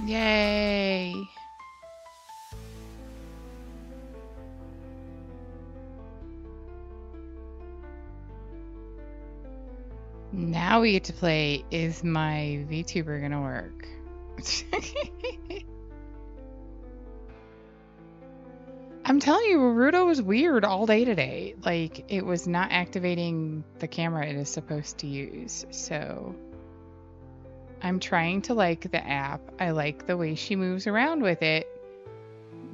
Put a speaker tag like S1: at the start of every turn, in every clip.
S1: Yay! Now we get to play, is my VTuber gonna work? I'm telling you, Rudo was weird all day today. Like, it was not activating the camera it is supposed to use. So, I'm trying to like the app. I like the way she moves around with it,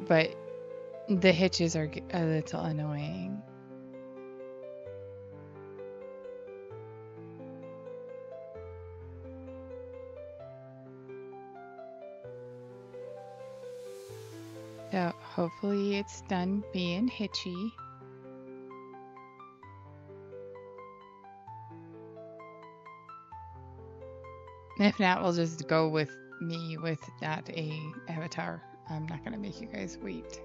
S1: but the hitches are a little annoying. So, hopefully, it's done being hitchy. If not, we'll just go with me with not a avatar. I'm not gonna make you guys wait.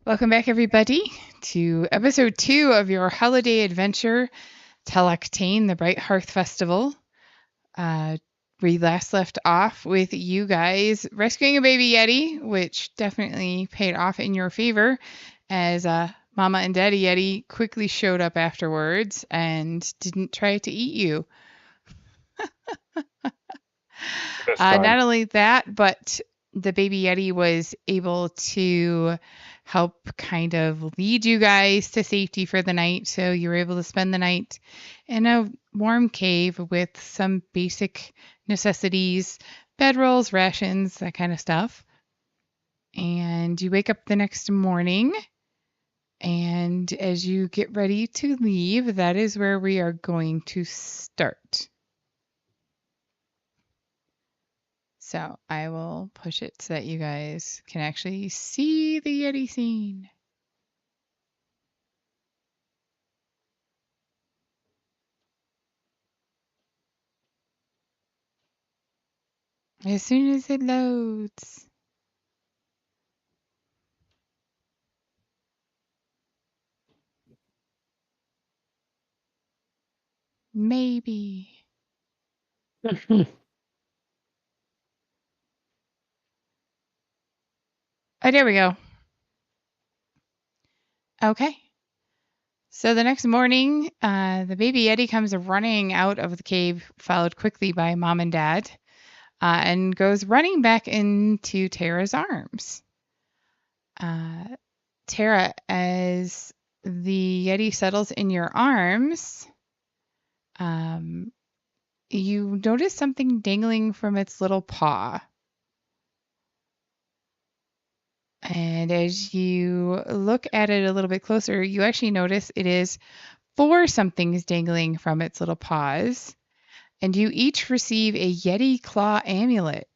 S1: Welcome back, everybody, to episode 2 of your holiday adventure, Teallachtaine, the Bright Hearth Festival. We last left off with you guys rescuing a baby Yeti, which definitely paid off in your favor, as Mama and Daddy Yeti quickly showed up afterwards and didn't try to eat you. Not only that, but the baby Yeti was able to help kind of lead you guys to safety for the night. So you were able to spend the night in a warm cave with some basic necessities, bedrolls, rations, that kind of stuff. And you wake up the next morning. And as you get ready to leave, that is where we are going to start. So I will push it so that you guys can actually see the Yeti scene. As soon as it loads. Maybe. Oh, there we go. Okay. So the next morning, the baby Yeti comes running out of the cave, followed quickly by Mom and Dad, and goes running back into Tara's arms. Tara, as the Yeti settles in your arms, you notice something dangling from its little paw. And as you look at it a little bit closer, you actually notice it is 4 somethings dangling from its little paws. And you each receive a Yeti Claw amulet,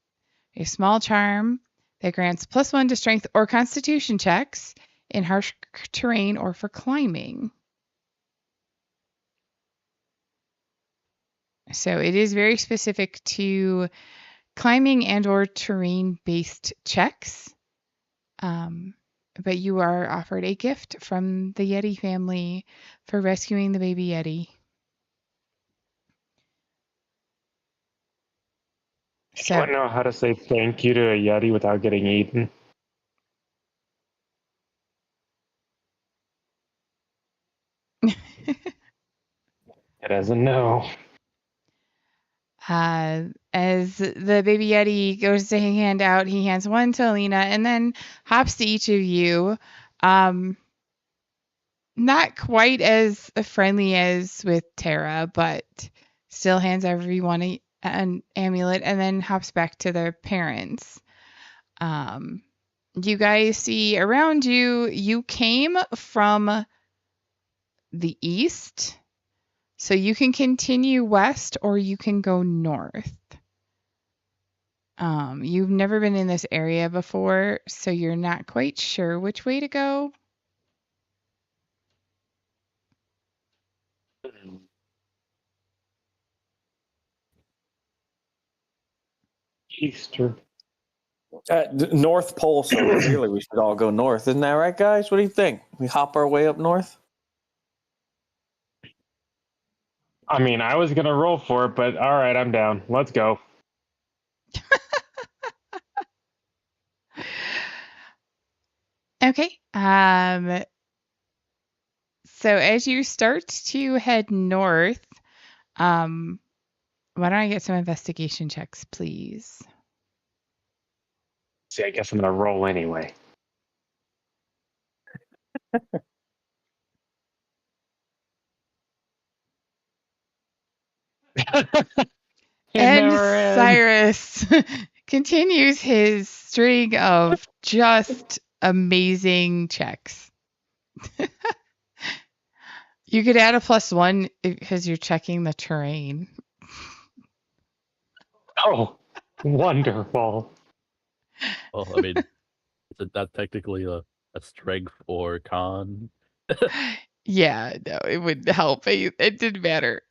S1: a small charm that grants +1 to strength or constitution checks in harsh terrain or for climbing. So it is very specific to climbing and or terrain-based checks. But you are offered a gift from the Yeti family for rescuing the baby Yeti.
S2: Do you want to know how to say thank you to a Yeti without getting eaten? It doesn't know.
S1: As the baby Yeti goes to hand out, he hands one to Alina and then hops to each of you. Not quite as friendly as with Tara, but still hands everyone an amulet and then hops back to their parents. You guys see around you, you came from the east, so you can continue west or you can go north. You've never been in this area before, so you're not quite sure which way to go.
S2: Easter.
S3: North Pole, so clearly we should all go north. Isn't that right, guys? What do you think? We hop our way up north?
S2: I mean, I was going to roll for it, but all right, I'm down. Let's go.
S1: Okay. So as you start to head north, why don't I get some investigation checks, please?
S2: See, I guess I'm going to roll anyway.
S1: And Cyrus continues his string of just amazing checks. You could add a +1 because you're checking the terrain.
S2: Oh, wonderful.
S4: Well, I mean, is that technically a strength or con?
S1: Yeah, no, it would help. It didn't matter.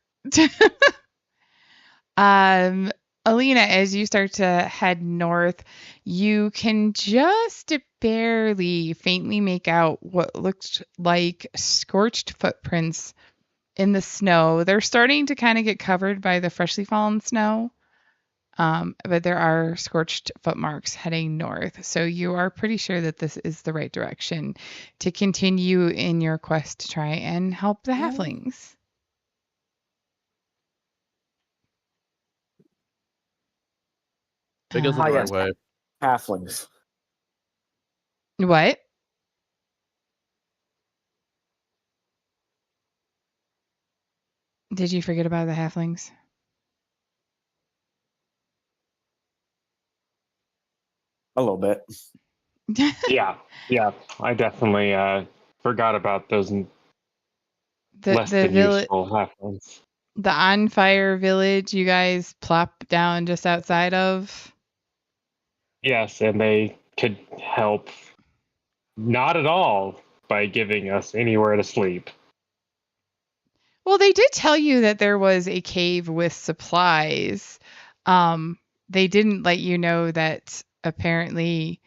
S1: Alina, as you start to head north, you can just barely faintly make out what looks like scorched footprints in the snow. They're starting to kind of get covered by the freshly fallen snow, but there are scorched footmarks heading north. So you are pretty sure that this is the right direction to continue in your quest to try and help the halflings.
S4: It goes in
S3: Ah,
S4: the right
S3: yes.
S4: way.
S3: Halflings.
S1: What? Did you forget about the halflings?
S3: A little bit.
S2: Yeah, I definitely forgot about those less
S1: The
S2: than
S1: village,
S2: useful halflings.
S1: the on fire village you guys plop down just outside of.
S2: Yes, and they could help not at all by giving us anywhere to sleep.
S1: Well, they did tell you that there was a cave with supplies. They didn't let you know that apparently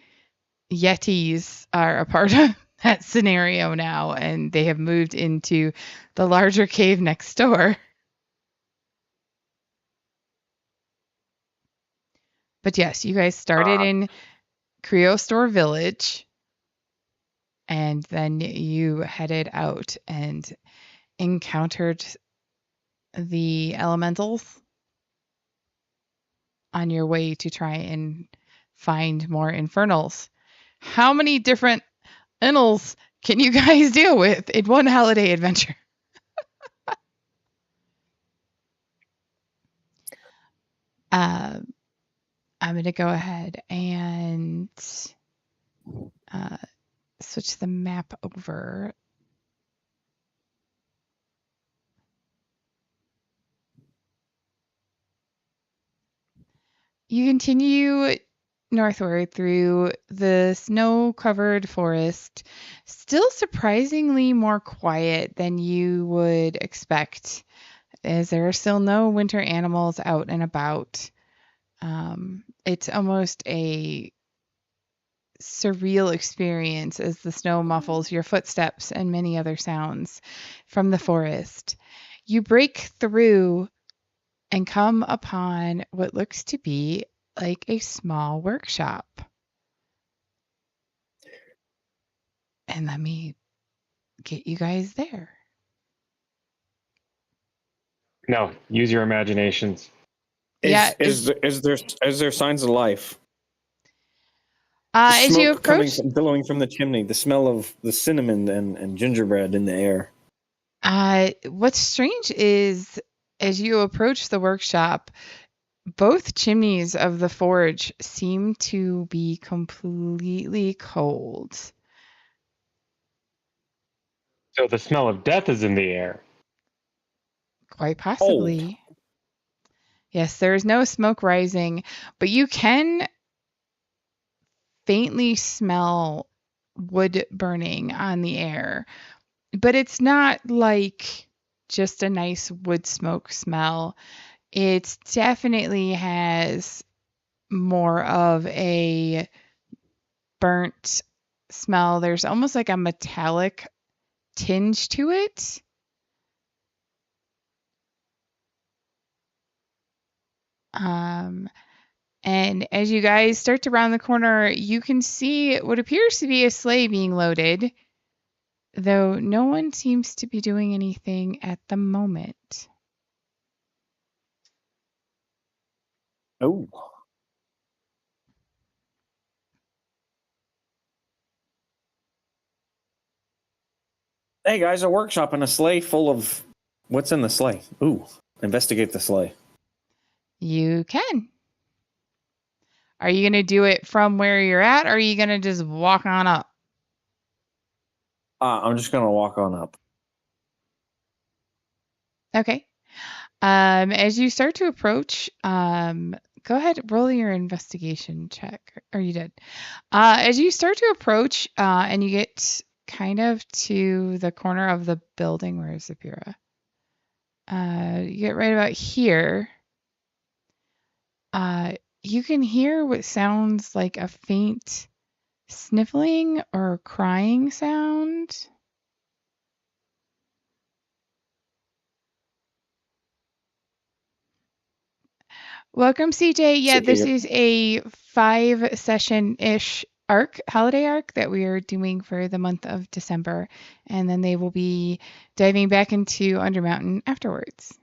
S1: Yetis are a part of that scenario now, and they have moved into the larger cave next door. But yes, you guys started in Creostore Village, and then you headed out and encountered the elementals on your way to try and find more infernals. How many different infernals can you guys deal with in one holiday adventure? I'm going to go ahead and switch the map over. You continue northward through the snow-covered forest, still surprisingly more quiet than you would expect, as there are still no winter animals out and about. It's almost a surreal experience as the snow muffles your footsteps and many other sounds from the forest. You break through and come upon what looks to be like a small workshop. And let me get you guys there.
S2: No, use your imaginations.
S3: Is there signs of life?
S1: As you
S3: Smoke coming
S1: approach,
S3: billowing from the chimney. The smell of the cinnamon and gingerbread in the air.
S1: what's strange is as you approach the workshop, both chimneys of the forge seem to be completely cold.
S2: So the smell of death is in the air.
S1: Quite possibly. Yes, there is no smoke rising, but you can faintly smell wood burning on the air. But it's not like just a nice wood smoke smell. It definitely has more of a burnt smell. There's almost like a metallic tinge to it. And as you guys start to round the corner, you can see what appears to be a sleigh being loaded, though no one seems to be doing anything at the moment.
S3: Oh. Hey guys, a workshop and a sleigh full of what's in the sleigh? Ooh, investigate the sleigh.
S1: You can. Are you going to do it from where you're at, or are you going to just walk on up?
S3: I'm just gonna walk on up.
S1: Okay. As you start to approach, go ahead, roll your investigation check. Or you did. As you start to approach, and you get kind of to the corner of the building, where is Zapira? You get right about here. You can hear what sounds like a faint sniffling or crying sound. Welcome, CJ. Yeah, this is a 5-session-ish holiday arc that we are doing for the month of December, and then they will be diving back into Undermountain afterwards.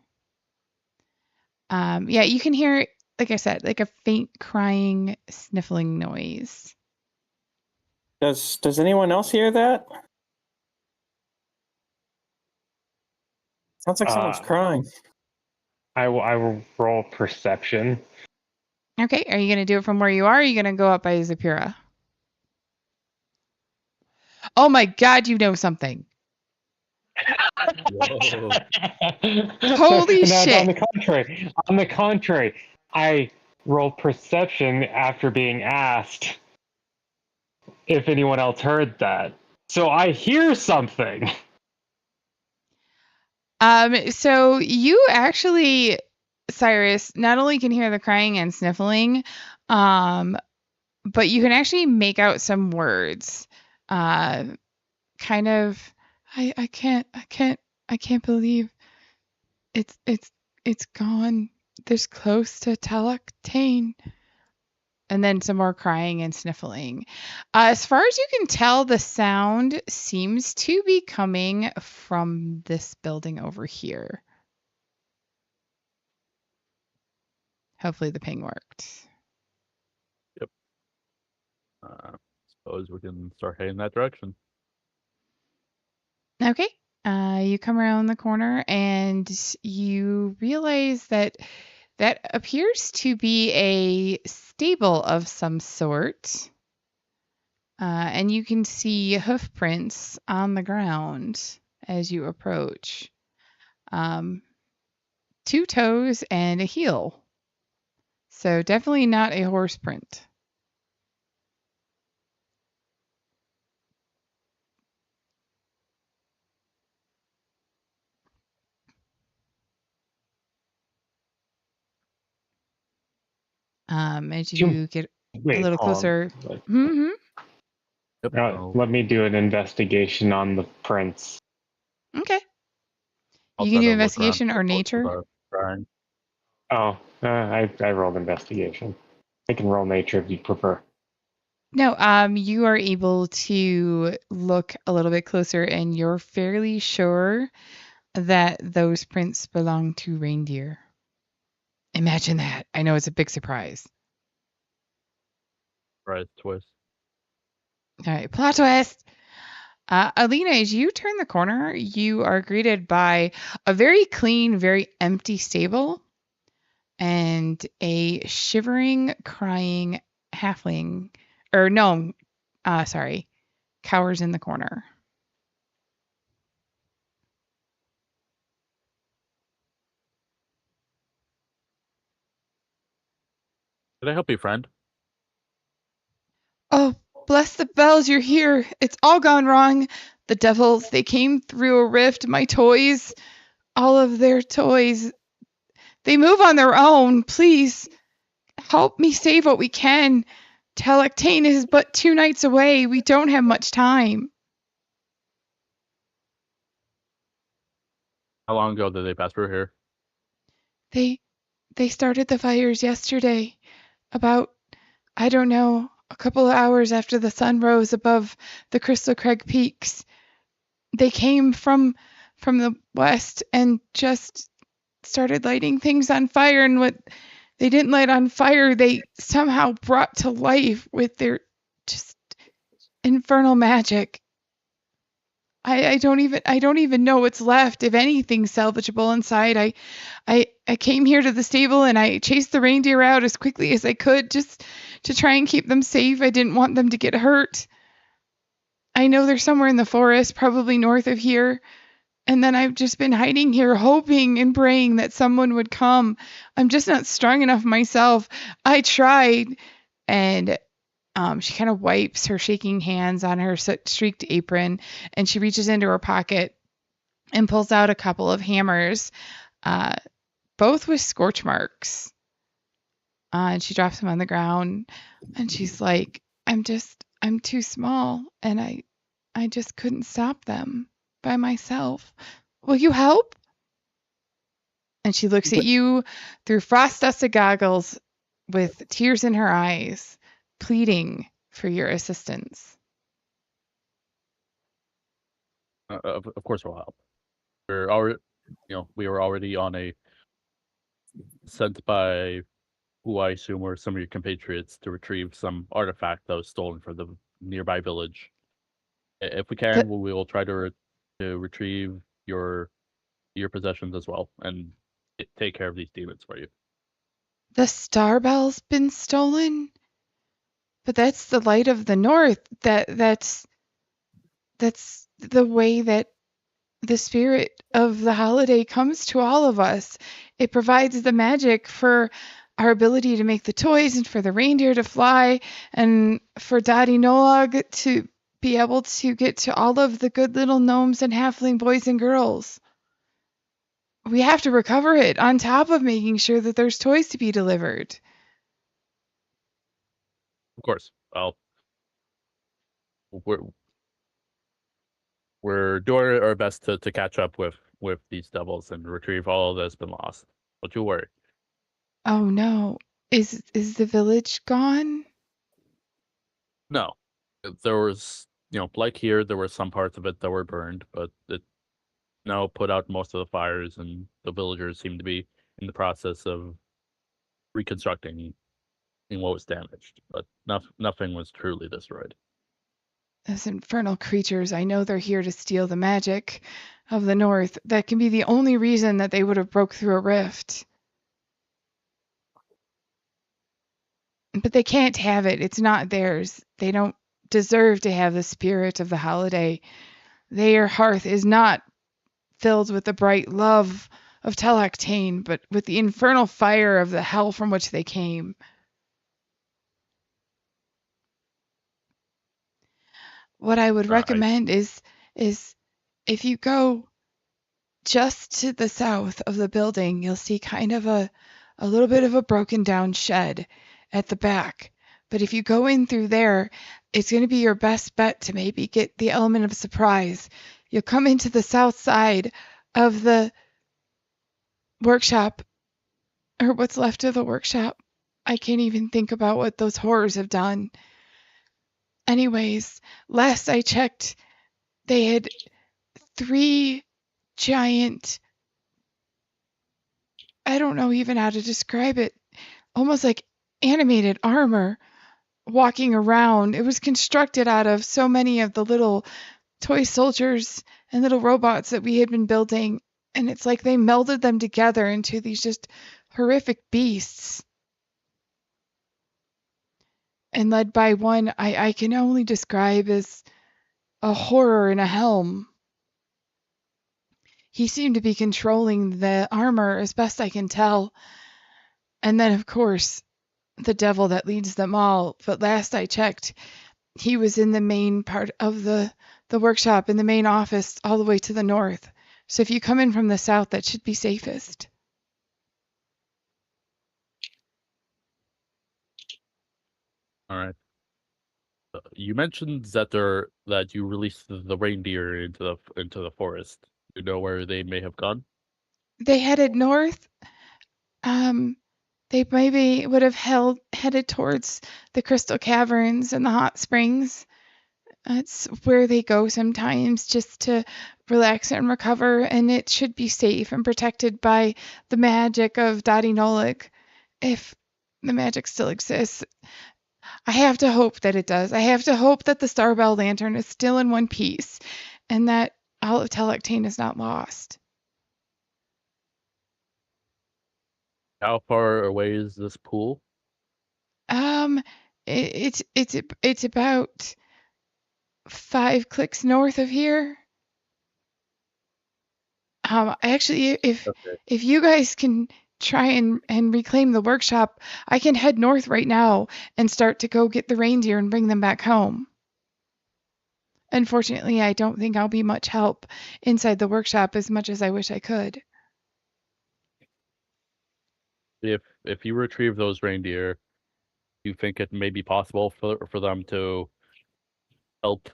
S1: Yeah, you can hear, like I said, like a faint crying, sniffling noise.
S3: Does anyone else hear that? Sounds like someone's crying.
S2: I will roll perception.
S1: Okay, are you going to do it from where you are, or are you going to go up by Zapira? Oh my god, you know something. Holy shit.
S2: On the contrary, I rolled perception after being asked if anyone else heard that. So I hear something.
S1: So you actually, Cyrus, not only can hear the crying and sniffling, but you can actually make out some words. Kind of, I can't believe it's gone this close to Teallachtaine. And then some more crying and sniffling. As far as you can tell, the sound seems to be coming from this building over here. Hopefully the ping worked.
S4: Yep. Suppose we can start heading that direction.
S1: Okay. You come around the corner and you realize that appears to be a stable of some sort. And you can see hoof prints on the ground as you approach. 2 toes and a heel. So definitely not a horse print. As you get a little closer. Mm-hmm.
S4: Yep.
S2: Let me do an investigation on the prints.
S1: Okay.
S4: I'll
S1: You
S4: try
S1: can do
S4: to look
S1: investigation
S4: around
S1: or
S4: for
S1: nature.
S4: crying.
S2: Oh, I rolled investigation. I can roll nature if you prefer.
S1: No, you are able to look a little bit closer and you're fairly sure that those prints belong to reindeer. Imagine that. I know it's a big surprise.
S4: Right, twist.
S1: All right, plot twist. Alina, as you turn the corner, you are greeted by a very clean, very empty stable and a shivering, crying halfling. Or no, sorry, cowers in the corner.
S4: Can I help you, friend?
S1: Oh, bless the bells, you're here. It's all gone wrong. The devils, they came through a rift. My toys, all of their toys, they move on their own. Please help me save what we can. Teallachtaine is but 2 nights away. We don't have much time.
S4: How long ago did they pass through here?
S1: They started the fires yesterday. About, I don't know, a couple of hours after the sun rose above the Crystal Crag peaks. They came from the west and just started lighting things on fire, and what they didn't light on fire, they somehow brought to life with their just infernal magic. I don't even know what's left, if anything's salvageable inside. I came here to the stable and I chased the reindeer out as quickly as I could just to try and keep them safe. I didn't want them to get hurt. I know they're somewhere in the forest, probably north of here. And then I've just been hiding here, hoping and praying that someone would come. I'm just not strong enough myself. I tried. And she kind of wipes her shaking hands on her streaked apron, and she reaches into her pocket and pulls out a couple of hammers, both with scorch marks. And she drops him on the ground, and she's like, I'm too small, and I just couldn't stop them by myself. Will you help? And she looks at you through frost-dusted goggles with tears in her eyes, pleading for your assistance.
S4: Of course, we'll help. We're already, we were already on a sent by who I assume were some of your compatriots to retrieve some artifact that was stolen from the nearby village. If we can, we will try to retrieve your possessions as well and take care of these demons for you.
S1: The star bell's been stolen? But that's the light of the north. That's the way that the spirit of the holiday comes to all of us. It provides the magic for our ability to make the toys and for the reindeer to fly and for Daddy Nolag to be able to get to all of the good little gnomes and halfling boys and girls. We have to recover it on top of making sure that there's toys to be delivered.
S4: Of course. Well, we're doing our best to catch up with these devils and retrieve all that's been lost. Don't you worry.
S1: Oh no. Is the village gone?
S4: No. There was, like here, there were some parts of it that were burned, but it now put out most of the fires, and the villagers seem to be in the process of reconstructing what was damaged. But nothing was truly destroyed.
S1: Those infernal creatures, I know they're here to steal the magic of the north. That can be the only reason that they would have broke through a rift. But they can't have it. It's not theirs. They don't deserve to have the spirit of the holiday. Their hearth is not filled with the bright love of Teallachtaine, but with the infernal fire of the hell from which they came. What I would recommend is if you go just to the south of the building, you'll see kind of a little bit of a broken down shed at the back. But if you go in through there, it's going to be your best bet to maybe get the element of surprise. You'll come into the south side of the workshop, or what's left of the workshop. I can't even think about what those horrors have done. Anyways, last I checked, they had 3 giant, I don't know even how to describe it, almost like animated armor walking around. It was constructed out of so many of the little toy soldiers and little robots that we had been building, and it's like they melded them together into these just horrific beasts. And led by one I can only describe as a horror in a helm. He seemed to be controlling the armor as best I can tell. And then, of course, the devil that leads them all. But last I checked, he was in the main part of the workshop, in the main office, all the way to the north. So if you come in from the south, that should be safest.
S4: All right. You mentioned that you released the reindeer into the forest. You know where they may have gone?
S1: They headed north. They maybe would have headed towards the crystal caverns and the hot springs. It's where they go sometimes just to relax and recover, and it should be safe and protected by the magic of Daddy Nolag, if the magic still exists. I have to hope that it does. I have to hope that the Starbell Lantern is still in one piece, and that all of Teallachtaine is not lost.
S4: How far away is this pool?
S1: It's about 5 clicks north of here. Actually, if you guys can try and reclaim the workshop, I can head north right now and start to go get the reindeer and bring them back home. Unfortunately, I don't think I'll be much help inside the workshop as much as I wish I could.
S4: If if you retrieve those reindeer, you think it may be possible for them to help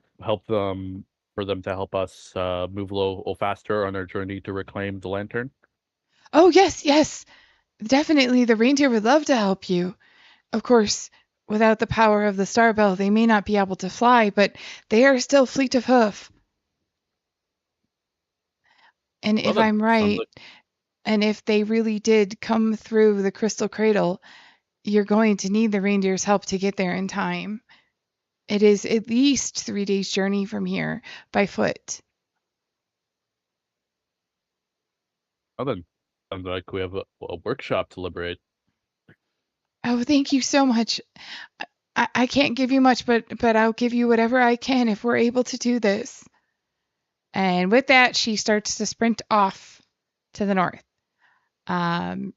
S4: them for them to help us move a little faster on our journey to reclaim the lantern?
S1: Oh, yes, yes. Definitely, the reindeer would love to help you. Of course, without the power of the star bell, they may not be able to fly, but they are still fleet of hoof. And
S4: Well
S1: if
S4: then,
S1: I'm
S4: sounds
S1: right,
S4: like
S1: and if they really did come through the crystal cradle, you're going to need the reindeer's help to get there in time. It is at least 3 days' journey from here by foot.
S4: well then, sounds like we have a workshop to liberate.
S1: Oh, thank you so much. I can't give you much, but I'll give you whatever I can if we're able to do this. And with that, she starts to sprint off to the north. Um,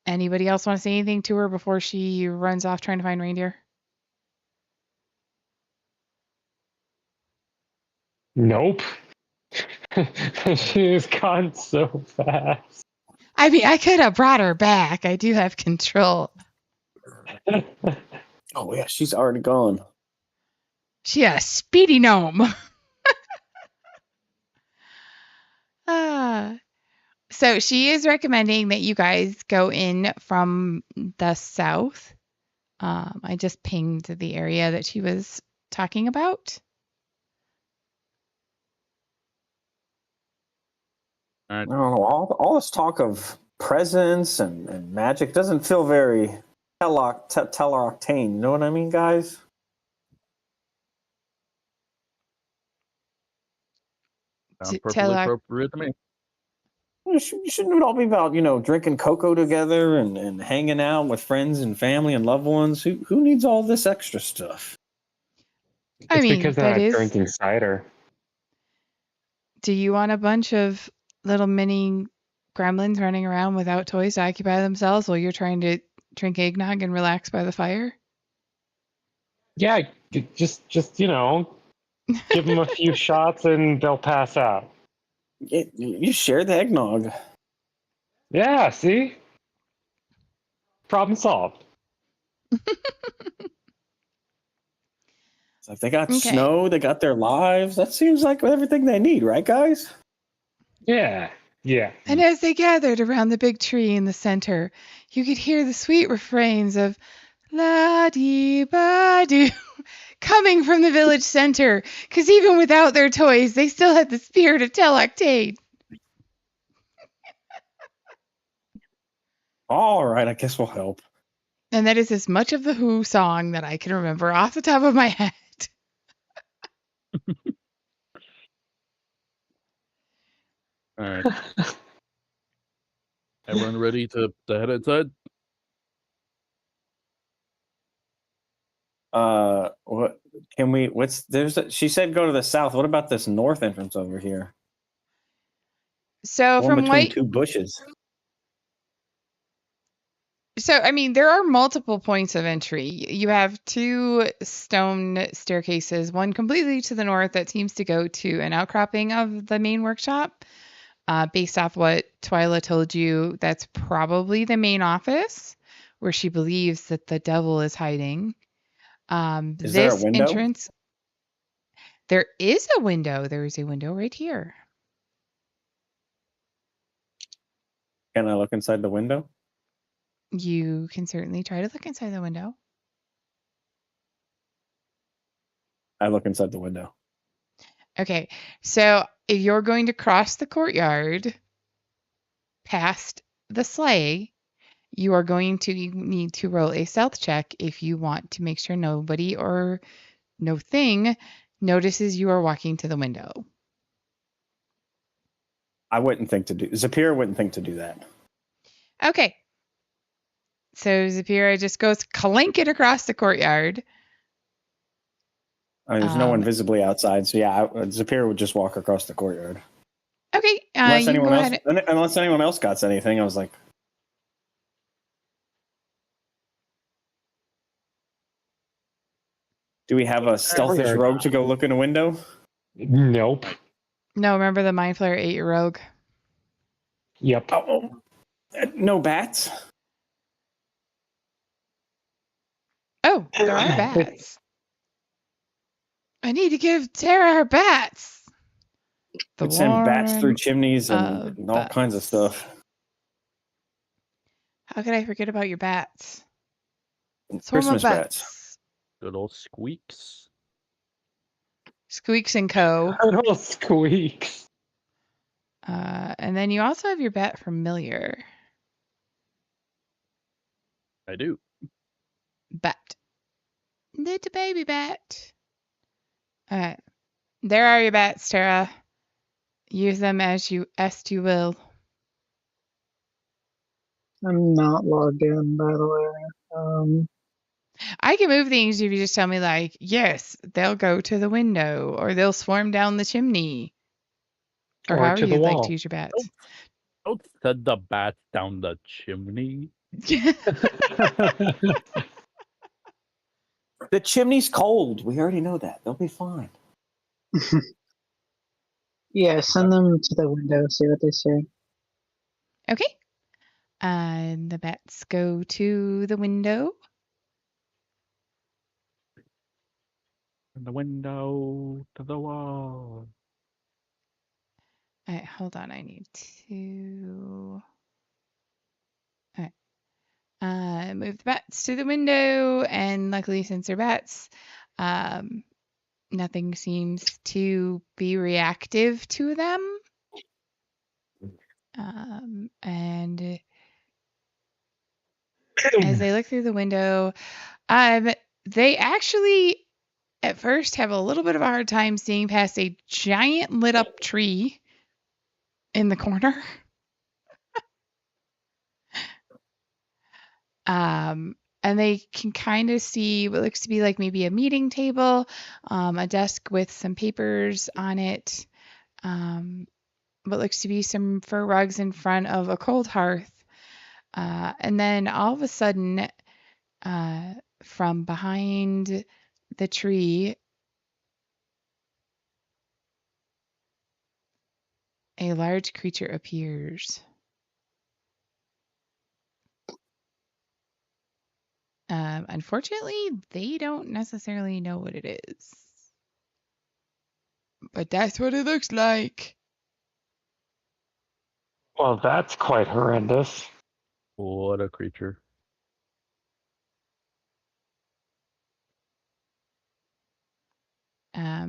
S1: Anybody else want to say anything to her before she runs off trying to find reindeer?
S2: Nope. She is gone so fast.
S1: I mean, I could have brought her back. I do have control.
S3: Oh yeah, she's already gone.
S1: She a speedy gnome. Ah. So she is recommending that you guys go in from the south. I just pinged the area that she was talking about.
S4: All
S3: I
S4: right.
S3: don't know. All this talk of presents and magic doesn't feel very Teallachtaine. You know what I mean, guys?
S4: Sounds perfectly
S1: Teallach,
S4: appropriate to me.
S3: Shouldn't it all be about, drinking cocoa together and hanging out with friends and family and loved ones? Who needs all this extra stuff?
S1: I
S2: It's
S1: mean,
S2: because they're
S1: that
S2: not
S1: is.
S2: drinking cider.
S1: Do you want a bunch of little mini gremlins running around without toys to occupy themselves while you're trying to drink eggnog and relax by the fire?
S2: Yeah, just give them a few shots and they'll pass out.
S3: You share the eggnog.
S2: Yeah, see? Problem solved.
S3: It's like they got
S1: Okay.
S3: snow, they got their lives. That seems like everything they need, right, guys?
S2: Yeah.
S1: And as they gathered around the big tree in the center, you could hear the sweet refrains of la-dee-ba-doo coming from the village center, because even without their toys, they still had the spirit of Teallachtaine.
S3: All right, I guess we'll help.
S1: And that is as much of the Who song that I can remember off the top of my head.
S4: All right. Everyone ready to head inside?
S3: What can we? She said go to the south. What about this north entrance over here?
S1: So
S3: One
S1: from
S3: between
S1: what
S3: two bushes.
S1: So, I mean, there are multiple points of entry. You have 2 stone staircases, one completely to the north that seems to go to an outcropping of the main workshop. Based off what Twyla told you, that's probably the main office where she believes that the devil is hiding.
S3: Is there a
S1: This
S3: window?
S1: entrance, there is a window. There is a window right here.
S3: Can I look inside the window?
S1: You can certainly try to look inside the window.
S3: I look inside the window.
S1: Okay, so if you're going to cross the courtyard past the sleigh, you are going to need to roll a stealth check if you want to make sure nobody or no thing notices you are walking to the window.
S3: I wouldn't think to do. Zapira wouldn't think to do that.
S1: Okay. So Zapira just goes clanking across the courtyard.
S3: I mean, there's no one visibly outside, so yeah, Zapira would just walk across the courtyard.
S1: Okay,
S3: Unless
S1: you can
S3: anyone
S1: go
S3: else,
S1: ahead.
S3: unless anyone else got anything, I was like, do we have a stealthish rogue to go look in a window?
S2: Nope.
S1: No, remember the Mind Flayer 8 rogue?
S2: Yep.
S3: Oh, no bats.
S1: Oh, there are bats. I need to give Tara her bats. The
S3: Could send bats through
S1: warren
S3: chimneys
S1: of
S3: and all kinds of
S1: bats.
S3: stuff.
S1: How could I forget about your bats? Swarm of
S3: Christmas bats.
S1: bats.
S4: Good old squeaks.
S1: Squeaks and Co.
S2: Little squeaks.
S1: And then you also have your bat familiar.
S4: I do.
S1: Bat. Little baby bat. Alright. There are your bats, Tara. Use them as you will.
S5: I'm not logged in, by the way.
S1: I can move things if you just tell me, like, yes, they'll go to the window, or they'll swarm down the chimney, or however
S2: to the
S1: you'd like
S2: wall.
S1: to use your bats.
S4: Don't send the bats down the chimney.
S3: The chimney's cold. We already know that. They'll be fine.
S5: Yeah, send them to the window, see what they say.
S1: Okay. And the bats go to the window.
S4: From the window to the wall.
S1: All right, hold on. I need to. All right. Move the bats to the window, and luckily, since they're bats, nothing seems to be reactive to them. And as they look through the window, they actually at first have a little bit of a hard time seeing past a giant lit up tree in the corner. And they can kind of see what looks to be like maybe a meeting table, a desk with some papers on it, what looks to be some fur rugs in front of a cold hearth. And then all of a sudden, from behind the tree, a large creature appears. Unfortunately, they don't necessarily know what it is. But that's what it looks like.
S2: Well, that's quite horrendous.
S4: What a creature.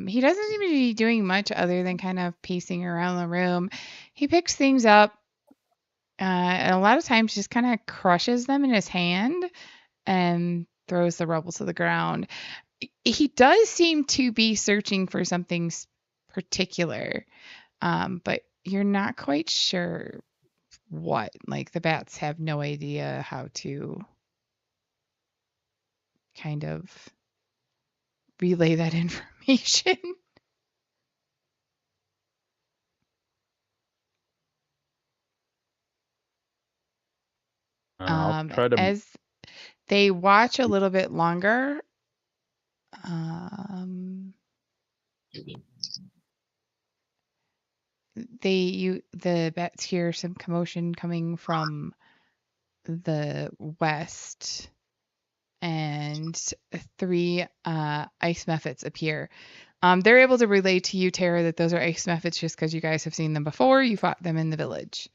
S1: He doesn't seem to be doing much other than kind of pacing around the room. He picks things up, and a lot of times just kind of crushes them in his hand and throws the rubble to the ground. He does seem to be searching for something particular, but you're not quite sure what. Like, the bats have no idea how to kind of relay that information.
S4: I'll try to.
S1: As they watch a little bit longer, the bats hear some commotion coming from the west, and 3 ice mephits appear. They're able to relay to you, Tara, that those are ice mephits just because you guys have seen them before. You fought them in the village.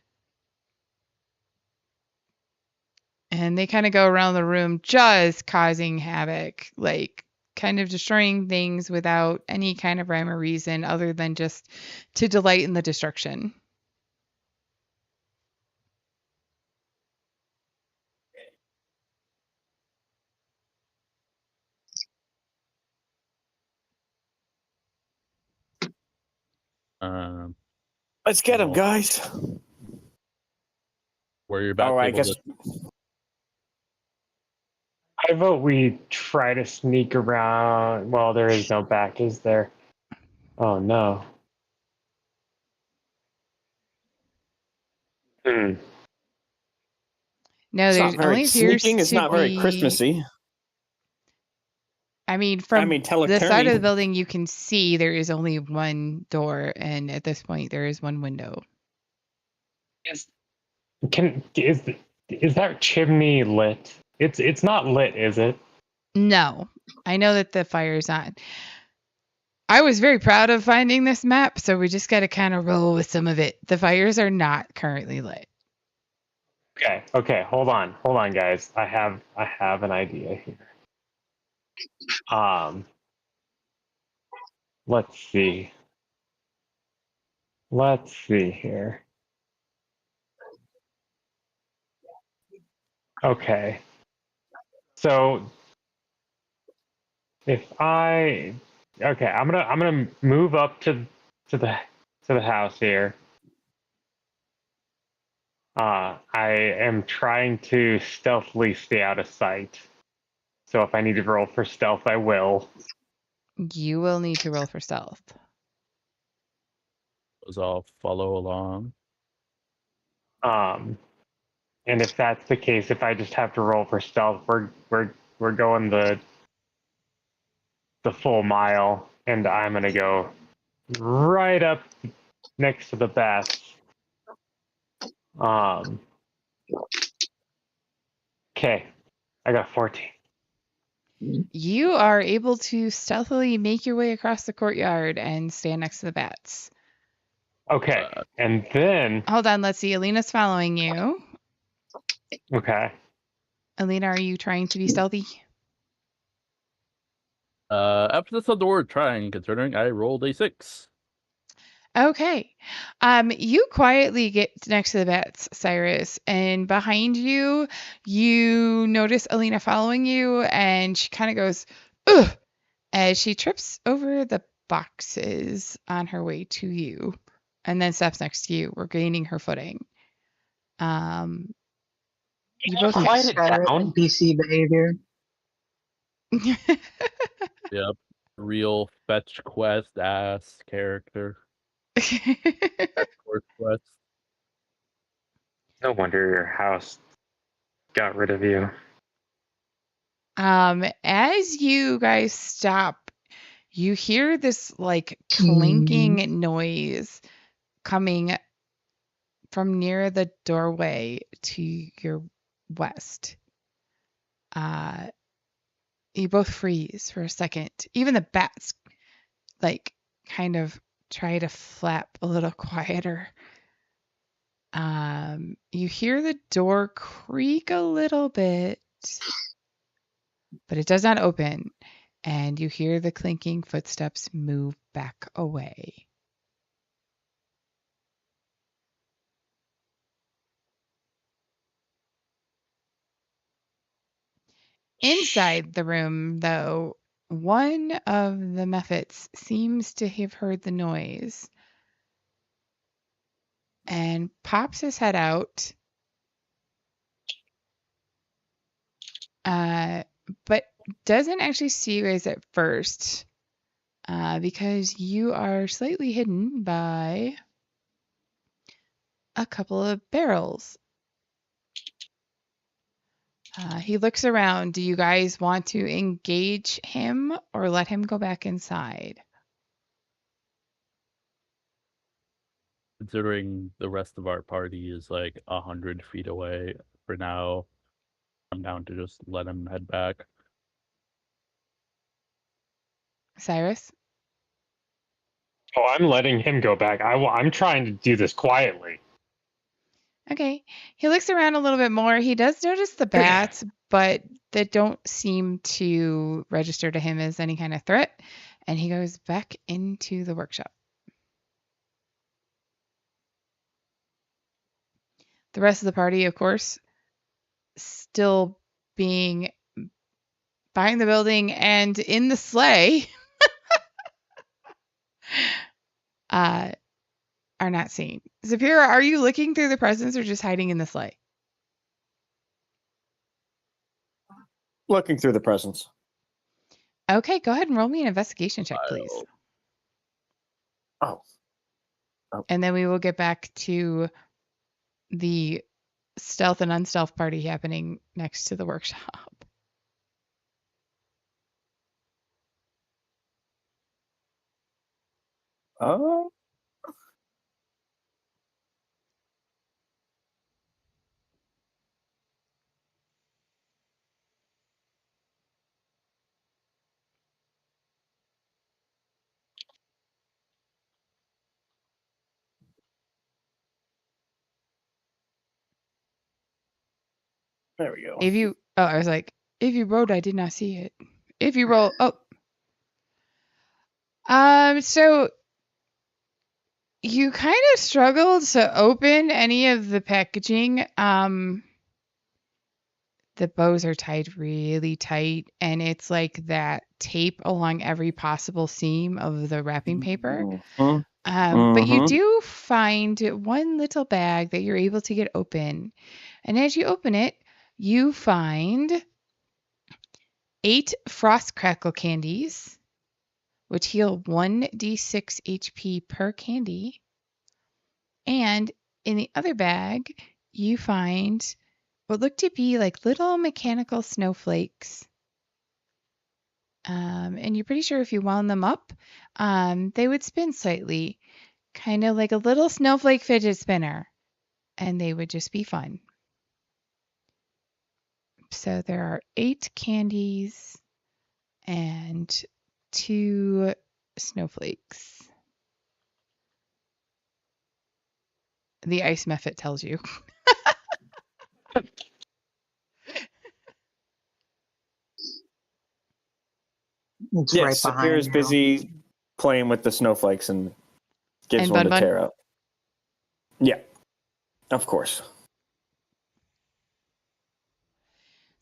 S1: And they kind of go around the room just causing havoc, like kind of destroying things without any kind of rhyme or reason other than just to delight in the destruction.
S3: Let's get him,
S4: well,
S3: guys.
S4: Where you're about
S3: I guess.
S2: I vote we try to sneak around. Well, there is no back, is there? Oh, no.
S1: No,
S3: It's
S1: there's
S3: not very
S1: only appears
S3: sneaking. It's
S1: to
S3: not very
S1: be.
S3: Christmassy.
S1: I mean, from the side of the
S3: Teallachtaine.
S1: building you can see there is only one door, and at this point there is one window.
S2: Is that chimney lit? It's not lit, is it?
S1: No, I know that the fire's on. I was very proud of finding this map, so we just got to kind of roll with some of it. The fires are not currently lit.
S2: Okay, hold on, guys. I have an idea here. Let's see. Let's see here. Okay. So I'm gonna move up to the house here. I am trying to stealthily stay out of sight. So if I need to roll for stealth, I will.
S1: You will need to roll for stealth.
S4: Those all follow along.
S2: And if that's the case, if I just have to roll for stealth, we're going the full mile, and I'm gonna go right up next to the bats. Okay, I got 14.
S1: You are able to stealthily make your way across the courtyard and stand next to the bats.
S2: Okay, and then
S1: Hold on, let's see. Alina's following you.
S2: okay,
S1: Alina, are you trying to be stealthy?
S4: After this on the word trying, considering I rolled a 6.
S1: Okay. You quietly get next to the bats, Cyrus, and behind you, you notice Alina following you, and she kind of goes, ugh, as she trips over the boxes on her way to you, and then steps next to you, regaining her footing. You both
S2: quiet it
S5: Standard
S2: down.
S5: NPC behavior.
S4: Yep. Real fetch quest ass character. Escort quest.
S2: No wonder your house got rid of you.
S1: As you guys stop, you hear this like clinking noise coming from near the doorway to your west. You both freeze for a second. Even the bats like kind of try to flap a little quieter. You hear the door creak a little bit, but it does not open, and you hear the clinking footsteps move back away. Inside the room, though, one of the Mephits seems to have heard the noise and pops his head out, but doesn't actually see you guys at first because you are slightly hidden by a couple of barrels. He looks around. Do you guys want to engage him or let him go back inside?
S4: Considering the rest of our party is like 100 feet away for now, I'm down to just let him head back.
S1: Cyrus?
S2: Oh, I'm letting him go back. I'm trying to do this quietly.
S1: Okay. He looks around a little bit more. He does notice the bats, but they don't seem to register to him as any kind of threat. And he goes back into the workshop. The rest of the party, of course, still being behind the building and in the sleigh, are not seen. Zafira, are you looking through the presents or just hiding in the sleigh?
S3: Looking through the presents.
S1: Okay, go ahead and roll me an investigation check, please.
S3: Oh.
S1: And then we will get back to the stealth and unstealth party happening next to the workshop.
S3: Oh. There we go.
S1: If you, I was like, if you rolled, I did not see it. If you roll, so you kind of struggled to open any of the packaging. The bows are tied really tight, and it's like that tape along every possible seam of the wrapping paper. But you do find one little bag that you're able to get open. And as you open it, you find 8 frost crackle candies, which heal 1d6 HP per candy. And in the other bag, you find what look to be like little mechanical snowflakes. And you're pretty sure if you wound them up, they would spin slightly, kind of like a little snowflake fidget spinner, and they would just be fun. So there are 8 candies and 2 snowflakes. The ice method tells you.
S5: It's
S3: Yes,
S5: right behind
S3: Sapir's
S5: you.
S3: busy playing with the snowflakes and gives
S1: And
S3: one
S1: Bun
S3: to
S1: Bun?
S3: tear up. Yeah, of course.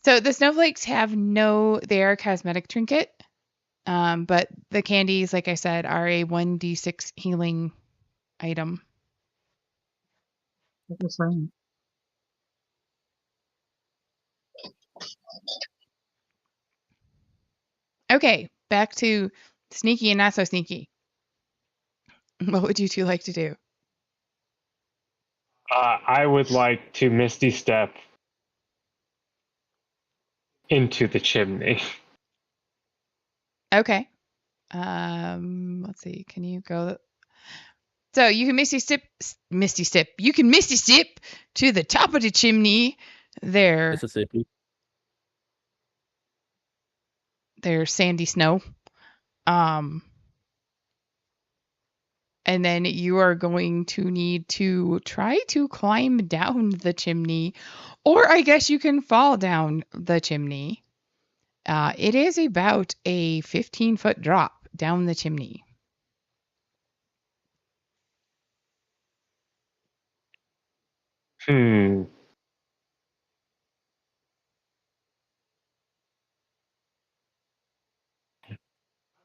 S1: So the snowflakes have they are a cosmetic trinket. But the candies, like I said, are a 1d6 healing item.
S5: What was that?
S1: Okay, back to sneaky and not so sneaky. What would you two like to do?
S2: I would like to Misty Step into the chimney.
S1: Okay. Let's see. Can you go? So you can misty step. You can misty step to the top of the chimney.
S4: Mississippi.
S1: There's sandy snow. And then you are going to need to try to climb down the chimney, or I guess you can fall down the chimney. It is about a 15-foot drop down the chimney.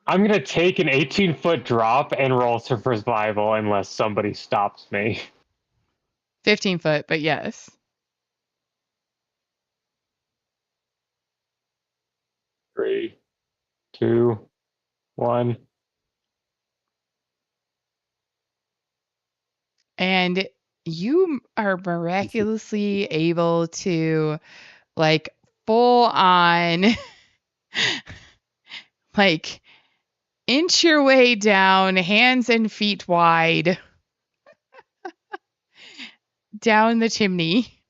S2: I'm gonna take an 18-foot drop and roll for survival unless somebody stops me.
S1: 15 foot, but yes.
S2: Three, two, one.
S1: And you are miraculously able to, like, full on, like, inch your way down, hands and feet wide, down the chimney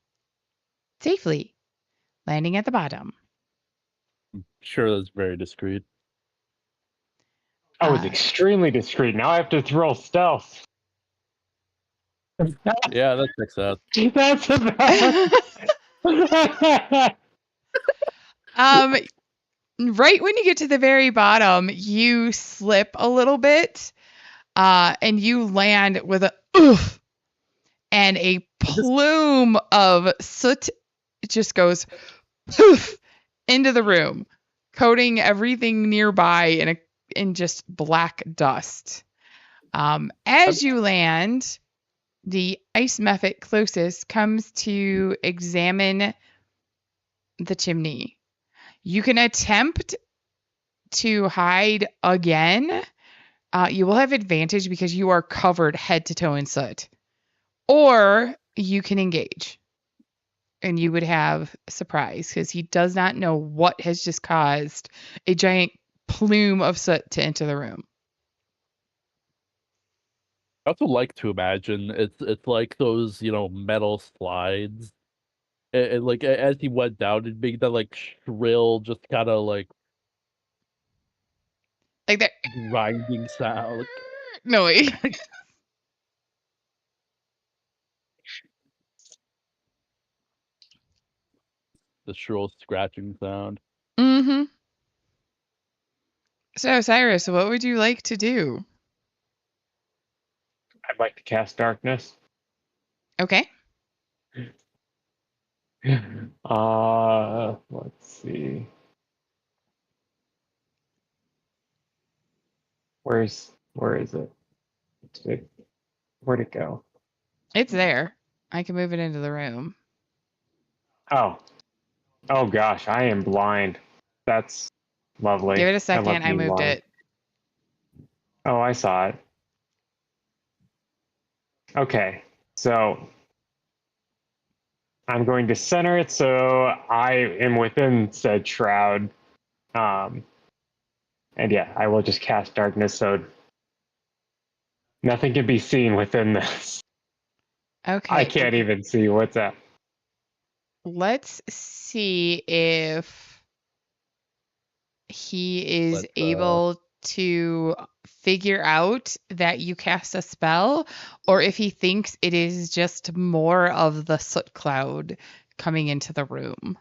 S1: safely, landing at the bottom.
S4: I'm sure that's very discreet.
S2: I was
S1: Uh,
S2: extremely discreet. Now I have to throw stealth.
S4: Yeah, that checks out.
S2: That's about.
S1: Right when you get to the very bottom, you slip a little bit, and you land with a oof, and a plume of soot just goes poof into the room, coating everything nearby in just black dust. As you land, the ice mephit closest comes to examine the chimney. You can attempt to hide again. You will have advantage because you are covered head to toe in soot. Or you can engage. And you would have surprise because he does not know what has just caused a giant plume of soot to enter the room.
S4: I also like to imagine it's like those metal slides. Like as he went down, it made that like shrill, just kind of like
S1: Like that
S4: grinding sound.
S1: noise.
S4: the shrill scratching sound.
S1: Mm-hmm. So, Cyrus, what would you like to do?
S2: I'd like to cast darkness.
S1: Okay.
S2: Let's see. Where is it? Where'd it go?
S1: It's there. I can move it into the room.
S2: Oh. Oh gosh, I am blind. That's lovely.
S1: Give it a
S2: I
S1: second.
S2: love
S1: I
S2: being
S1: moved
S2: blind.
S1: it.
S2: Oh, I saw it. Okay, so I'm going to center it so I am within said shroud. And yeah, I will just cast darkness so nothing can be seen within this.
S1: Okay.
S2: I can't even see what's up.
S1: Let's see if he is
S4: Let's,
S1: able to figure out that you cast a spell, or if he thinks it is just more of the soot cloud coming into the room.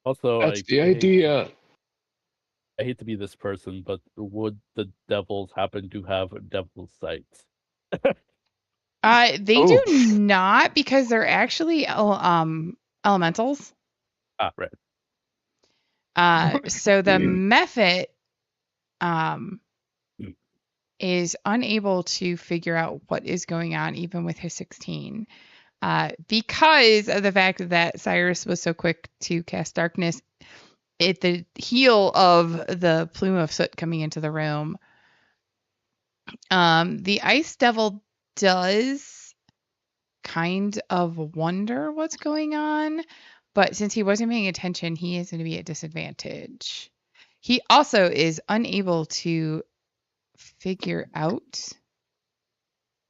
S4: Also,
S2: That's the idea.
S4: I hate to be this person, but would the devils happen to have devil sights?
S1: They do not, because they're actually elementals.
S4: Ah, right.
S1: So the Mephit is unable to figure out what is going on, even with his 16, because of the fact that Cyrus was so quick to cast darkness at the heel of the plume of soot coming into the room. The ice devil does kind of wonder what's going on, but since he wasn't paying attention, he is going to be at disadvantage. He also is unable to figure out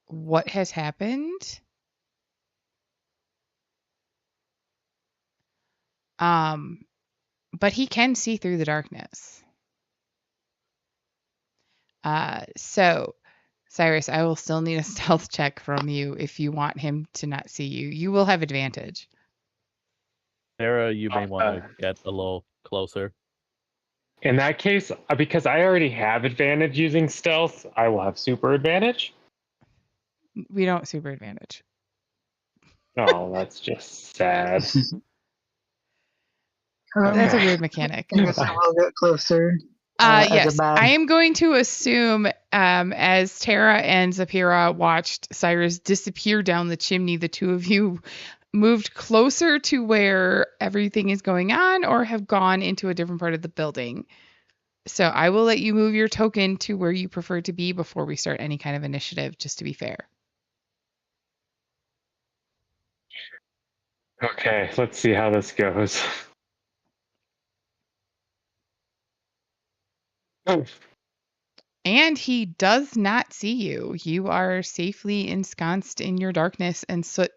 S1: what has happened. But he can see through the darkness. So, Cyrus, I will still need a stealth check from you if you want him to not see you. You will have advantage.
S4: Sarah, you may want to get a little closer.
S2: In that case, because I already have advantage using stealth, I will have super advantage.
S1: We don't super advantage.
S2: Oh, that's just sad.
S1: That's a
S2: Okay.
S1: weird mechanic.
S5: I guess I will get closer.
S1: Yes, I am going to assume as Tara and Zafira watched Cyrus disappear down the chimney, the two of you moved closer to where everything is going on or have gone into a different part of the building. So I will let you move your token to where you prefer to be before we start any kind of initiative, just to be fair.
S2: Okay, let's see how this goes.
S1: And he does not see you. You are safely ensconced in your darkness and soot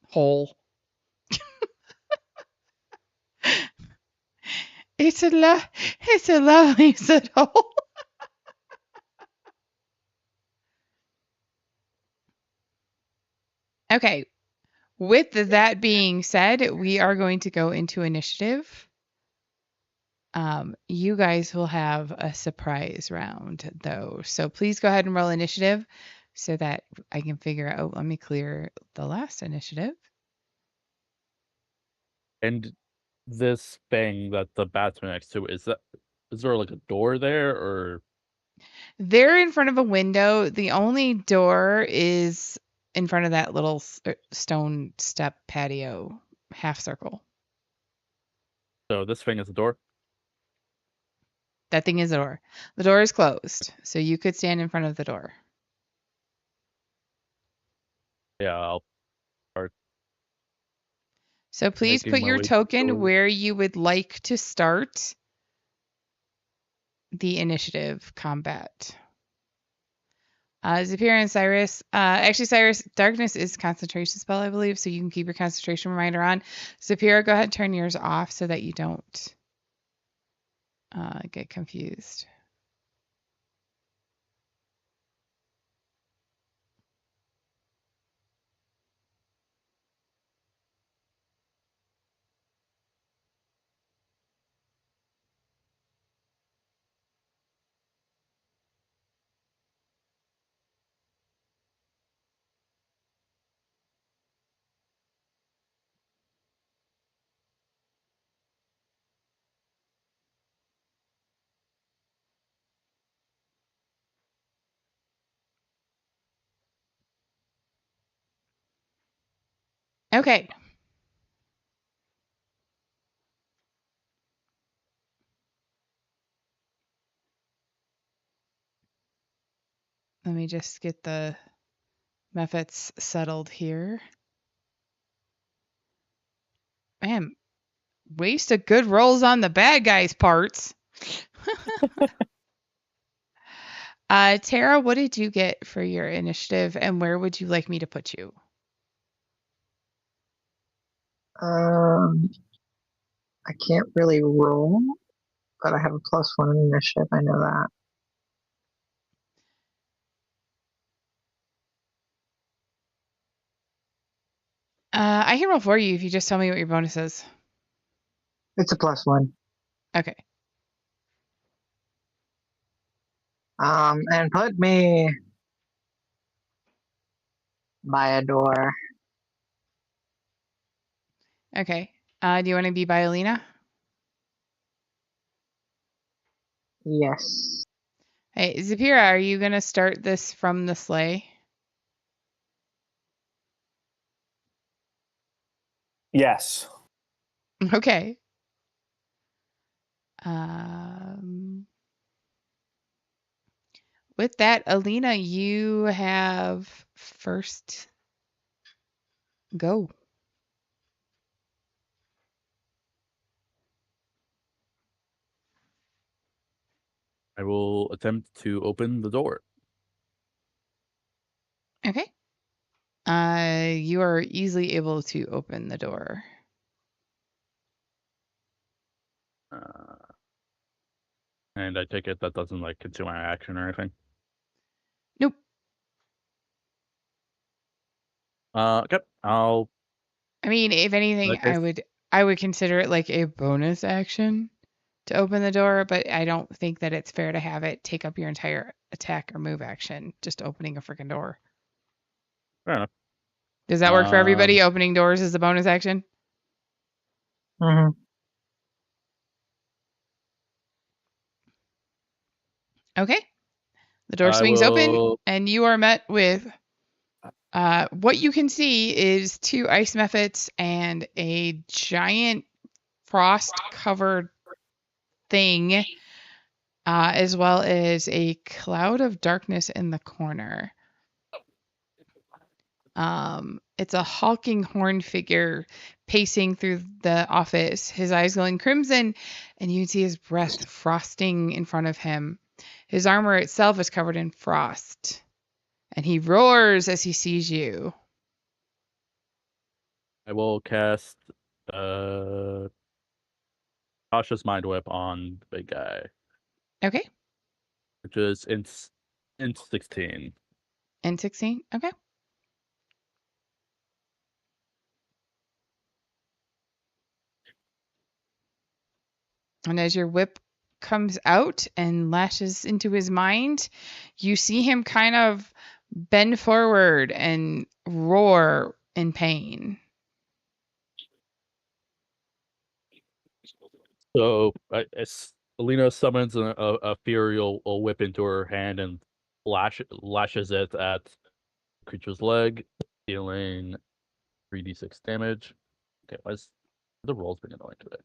S1: hole. It's a lovely soot hole. Okay. With that being said, we are going to go into initiative. You guys will have a surprise round, though. So please go ahead and roll initiative so that I can figure out. Oh, let me clear the last initiative.
S4: And this thing that the bats are next to, is there like a door there, or
S1: They're in front of a window. The only door is in front of that little stone step patio half circle.
S4: so this thing is a door?
S1: That thing is a door. The door is closed, so you could stand in front of the door.
S4: Yeah, I'll start.
S1: So please
S4: Making
S1: put
S4: my
S1: your
S4: way to the
S1: token
S4: door.
S1: where you would like to start the initiative combat. Zafira and Cyrus. Actually, Cyrus, darkness is concentration spell, I believe, so you can keep your concentration reminder on. Zafira, go ahead and turn yours off so that you don't get confused. Okay. Let me just get the methods settled here. Man, waste of good rolls on the bad guys' parts. Tara, what did you get for your initiative, and where would you like me to put you?
S5: I can't really roll, but I have a +1 initiative. I know that.
S1: I can roll for you if you just tell me what your bonus is.
S5: It's a +1.
S1: Okay.
S5: And put me by a door.
S1: Okay. Do you want to be by Alina?
S5: Yes.
S1: Hey, Zapira, are you going to start this from the sleigh?
S3: Yes.
S1: Okay. With that, Alina, you have first go.
S4: I will attempt to open the door.
S1: Okay. You are easily able to open the door.
S4: And I take it that doesn't like consume my action or anything.
S1: Nope.
S4: Okay. I'll.
S1: I mean, if anything,
S4: Okay.
S1: I would consider it like a bonus action to open the door, but I don't think that it's fair to have it take up your entire attack or move action just opening a freaking door.
S4: Fair enough.
S1: Does that work for everybody? Opening doors is a bonus action?
S5: Mm-hmm.
S1: Okay. The door
S4: I
S1: swings open,
S4: will.
S1: and you are met with what you can see is 2 ice methods and a giant frost-covered thing, as well as a cloud of darkness in the corner. It's a hulking horned figure pacing through the office, his eyes glowing crimson, and you can see his breath frosting in front of him. His armor itself is covered in frost, and he roars as he sees you.
S4: I will cast cautious mind whip on the big guy,
S1: Okay.
S4: which is int 16.
S1: And 16. Okay. And as your whip comes out and lashes into his mind, you see him kind of bend forward and roar in pain.
S4: So as Alina summons a Fury will whip into her hand and lashes it at the creature's leg, dealing 3d6 damage. Okay, why is the rolls being annoying today?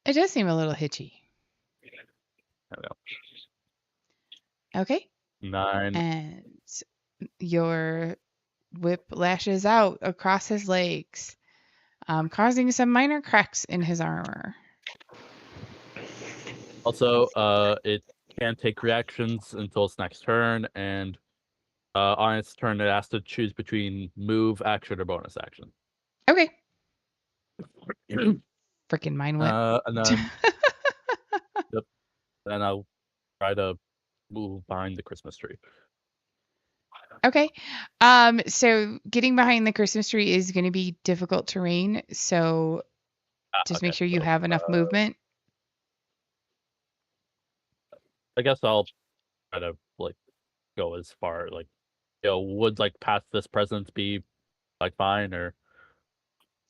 S1: It does seem a little hitchy.
S4: I don't
S1: Okay.
S4: know. 9.
S1: And your whip lashes out across his legs, causing some minor cracks in his armor.
S4: Also, it can't take reactions until its next turn, and on its turn, it has to choose between move, action, or bonus action.
S1: Okay. Freaking mind whip.
S4: And then, yep, then I'll try to move behind the Christmas tree.
S1: Okay. So getting behind the Christmas tree is going to be difficult terrain. So just
S4: Okay,
S1: make sure you
S4: so,
S1: have enough movement.
S4: I guess I'll try to like go as far would like past this presence be like fine or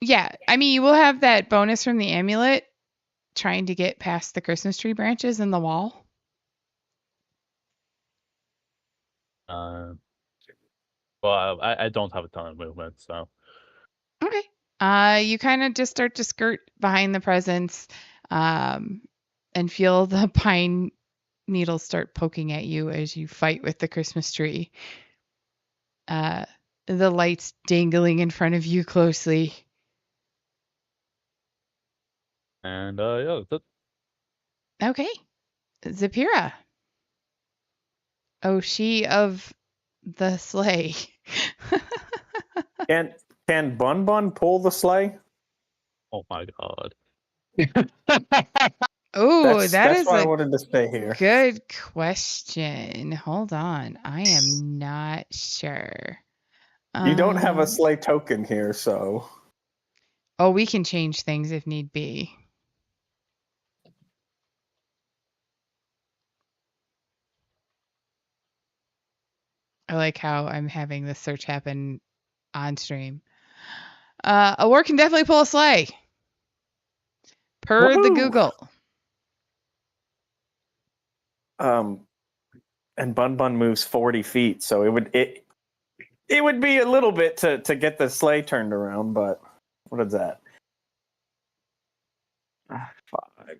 S1: Yeah. I mean, you will have that bonus from the amulet trying to get past the Christmas tree branches in the wall.
S4: Well, I don't have a ton of movement, so
S1: Okay. You kind of just start to skirt behind the presents, and feel the pine needles start poking at you as you fight with the Christmas tree. The lights dangling in front of you closely.
S4: and yeah, that's it.
S1: Okay. Zapira. Oh, she of the sleigh.
S3: Can Bun Bun pull the sleigh?
S4: Oh my god.
S1: Oh, that
S3: That's
S1: is
S3: why I
S1: a
S3: wanted to stay here.
S1: good question. Hold on. I am not sure.
S3: You don't have a
S1: Um,
S3: sleigh token here, so
S1: Oh, we can change things if need be. I like how I'm having this search happen on stream. A orc can definitely pull a sleigh. Per the
S3: woohoo!
S1: Google.
S3: And Bun Bun moves 40 feet, so it would be a little bit to get the sleigh turned around, but what is that? 5,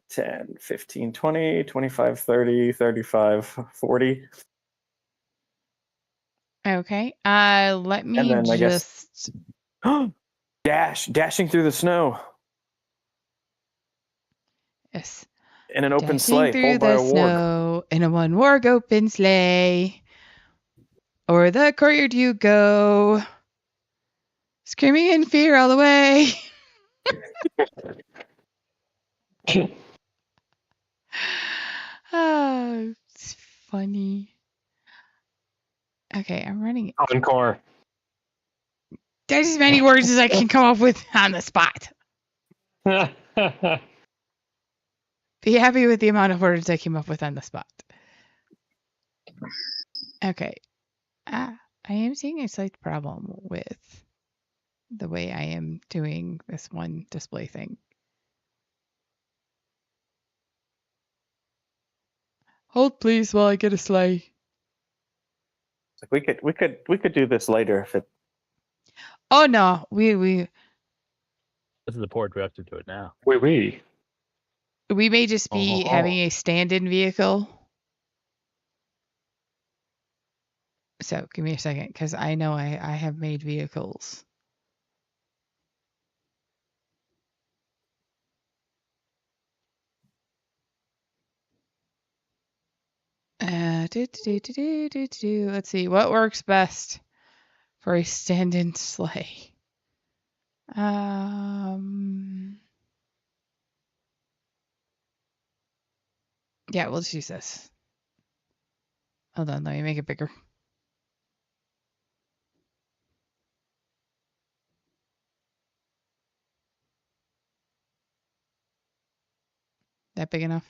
S3: 10, 15, 20, 25, 30, 35, 40.
S1: Okay. Let
S3: And
S1: me
S3: then I guess
S1: just
S3: dashing through the snow
S1: yes.
S3: in an open
S1: Dashing
S3: sleigh
S1: through
S3: pulled by
S1: the
S3: a warg.
S1: snow in a one warg open sleigh. O'er the courtyard you go. Screaming in fear all the way. Oh, it's funny. Okay, I'm running.
S2: Encore.
S1: There's as many words as I can come up with on the spot. Be happy with the amount of words I came up with on the spot. Okay. I am seeing a slight problem with the way I am doing this one display thing. Hold please while I get a sleigh.
S3: We could do this later if it.
S1: Oh no, we
S4: This is a poor director to it now.
S2: Oui.
S1: may just be having a stand-in vehicle. So give me a second, because I know I have made vehicles. Let's see what works best for a stand-in sleigh. Yeah, we'll just use this. Hold on, let me make it bigger. That big enough?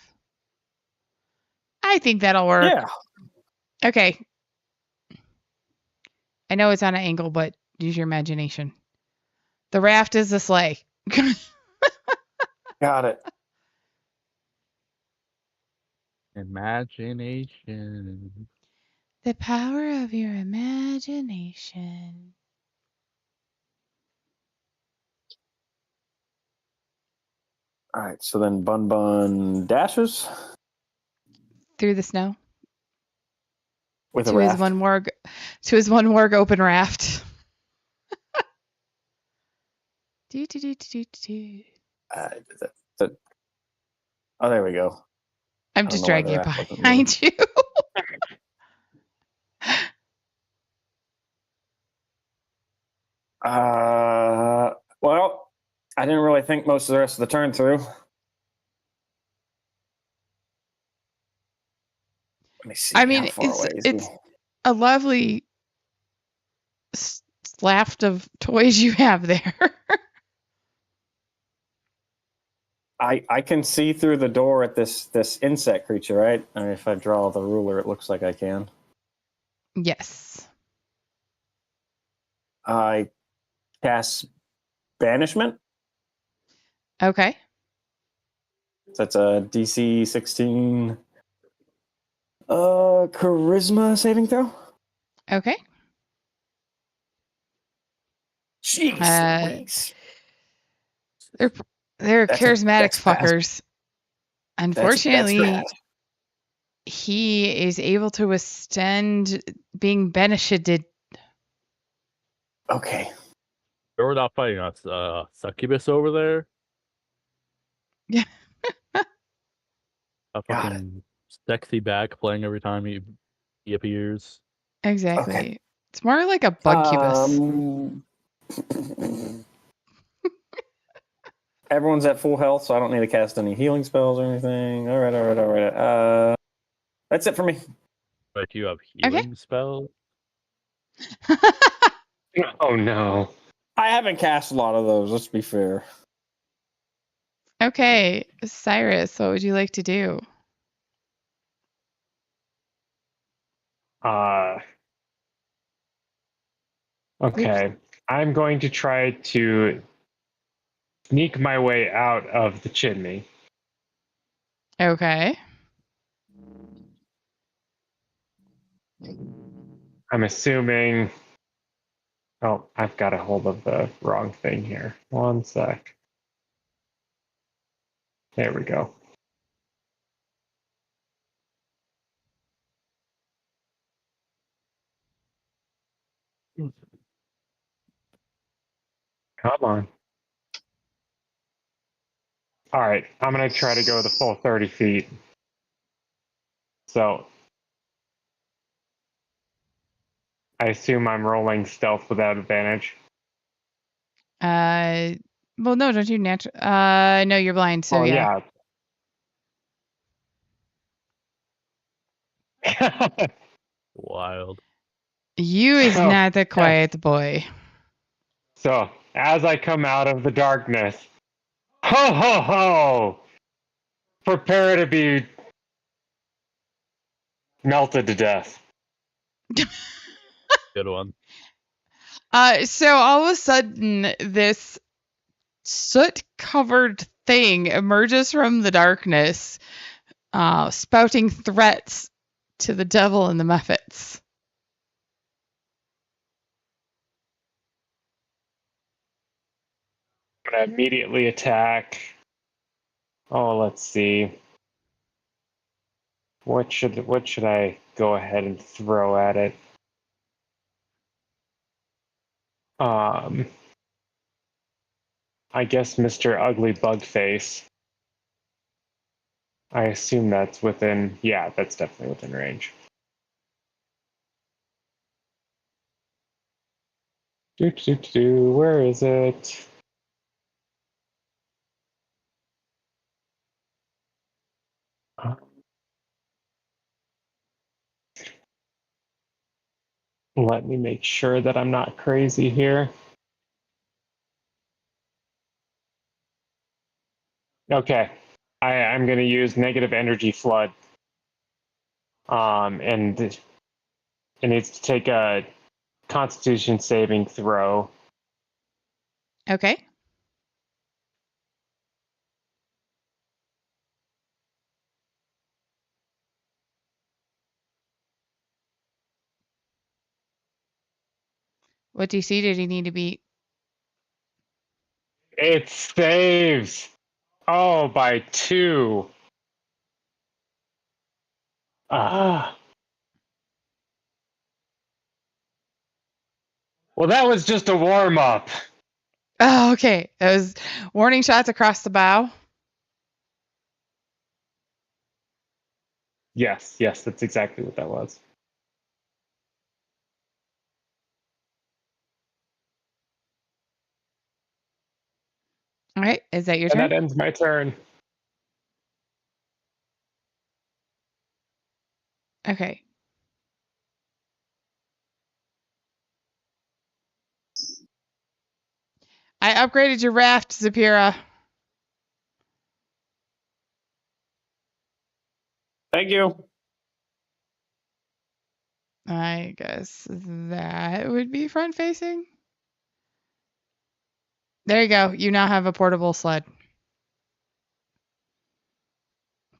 S1: I think that'll work.
S3: Yeah.
S1: Okay. I know it's on an angle, but use your imagination. The raft is the sleigh.
S3: Got it.
S4: Imagination.
S1: The power of your imagination.
S3: All right. So then Bun Bun dashes
S1: Through the snow.
S3: with a
S1: To his
S3: raft.
S1: one warg open raft. Do.
S3: Oh, there we go.
S1: I'm
S3: I don't
S1: just
S3: know why the
S1: dragging it
S3: raft wasn't
S1: behind you.
S3: Well, I didn't really think most of the rest of the turn through. Let me see.
S1: I mean,
S3: how far away is
S1: it's
S3: he?
S1: a lovely raft of toys you have there.
S3: I can see through the door at this insect creature, right? I mean, if I draw the ruler, it looks like I can.
S1: Yes.
S3: I cast banishment.
S1: Okay.
S3: So that's a DC 16 charisma saving throw.
S1: Okay.
S3: Jeez Louise.
S1: They're charismatic
S3: That's bad.
S1: fuckers.
S3: That's
S1: Unfortunately,
S3: bad.
S1: he is able to withstand being benefited.
S3: Okay.
S4: We're not fighting us. Succubus over there.
S1: Yeah.
S4: A
S3: Got
S4: fucking sexy back playing every time he appears.
S1: Exactly.
S3: Okay.
S1: It's more like a bugcubus.
S3: Everyone's at full health, so I don't need to cast any healing spells or anything. All right. That's it for me.
S4: Like you have
S1: Okay.
S4: healing spell.
S2: Oh no.
S3: I haven't cast a lot of those, let's be fair.
S1: Okay, Cyrus, what would you like to do?
S2: Okay. I'm going to try to sneak my way out of the chimney.
S1: Okay.
S2: I'm assuming. Oh, I've got a hold of the wrong thing here. One sec. There we go. Come on. All right, I'm going to try to go the full 30 feet. So I assume I'm rolling stealth without advantage.
S1: Well, no, don't you no, you're blind, so
S2: Oh,
S1: yeah.
S2: yeah.
S4: Wild.
S1: You is
S2: Oh,
S1: not the
S2: yeah.
S1: quiet boy.
S2: So as I come out of the darkness, ho ho ho! Prepare to be melted to death.
S4: Good one.
S1: So all of a sudden, this soot-covered thing emerges from the darkness, spouting threats to the devil and the Muppets.
S2: I'm gonna immediately attack. Oh, let's see. What should I go ahead and throw at it? I guess Mr. Ugly Bugface. I assume that's within. Yeah, that's definitely within range. Where is it? Let me make sure that I'm not crazy here. Okay, I'm going to use negative energy flood. And it needs to take a Constitution saving throw.
S1: Okay. What DC did he need to beat?
S2: It saves. Oh, by 2. Ah. Well, that was just a warm up.
S1: Oh, okay. It was warning shots across the bow.
S2: Yes, that's exactly what that was.
S1: All right. Is that your
S2: And
S1: turn?
S2: that ends my turn.
S1: Okay. I upgraded your raft, Zapira.
S3: Thank you.
S1: I guess that would be front facing. There you go. You now have a portable sled.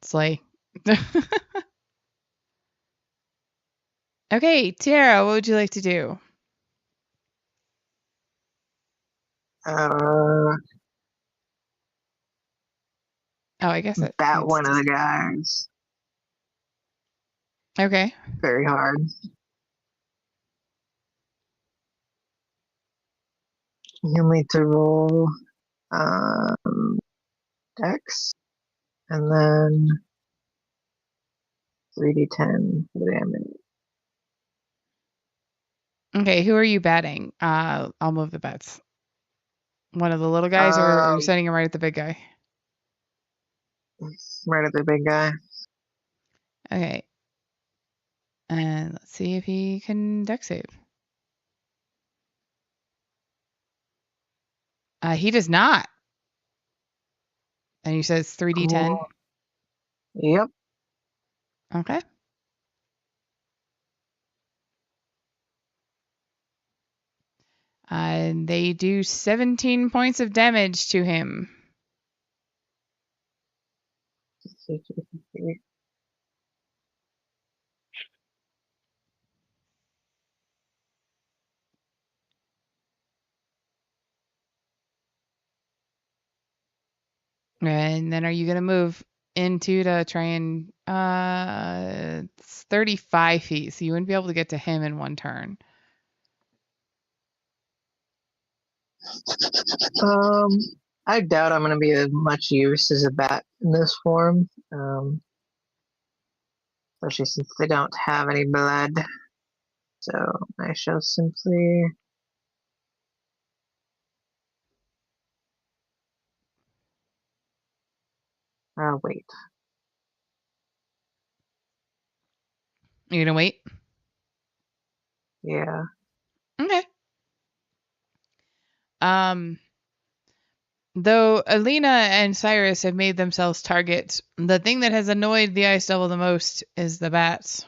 S1: Sleigh. Okay, Tiara, what would you like to do?
S5: Uh,
S1: Oh, I guess it
S5: bat
S1: needs
S5: one
S1: to-
S5: of the guys
S1: Okay.
S5: very hard. You'll need to roll Dex and then 3d10 for the damage.
S1: Okay, who are you batting? I'll move the bets. One of the little guys, or are you setting him right at the big guy?
S5: Right at the big guy.
S1: Okay. And let's see if he can dex save. He does not. And you said it's 3d10?
S5: Cool. Yep.
S1: Okay. And they do 17 points of damage to him. And then are you going to move into to try and it's 35 feet, so you wouldn't be able to get to him in one turn.
S5: I doubt I'm going to be of much use as a bat in this form, especially since they don't have any blood. So I shall simply. Wait.
S1: You're going to wait?
S5: Yeah.
S1: Okay. Though Alina and Cyrus have made themselves targets, the thing that has annoyed the Ice Devil the most is the bats.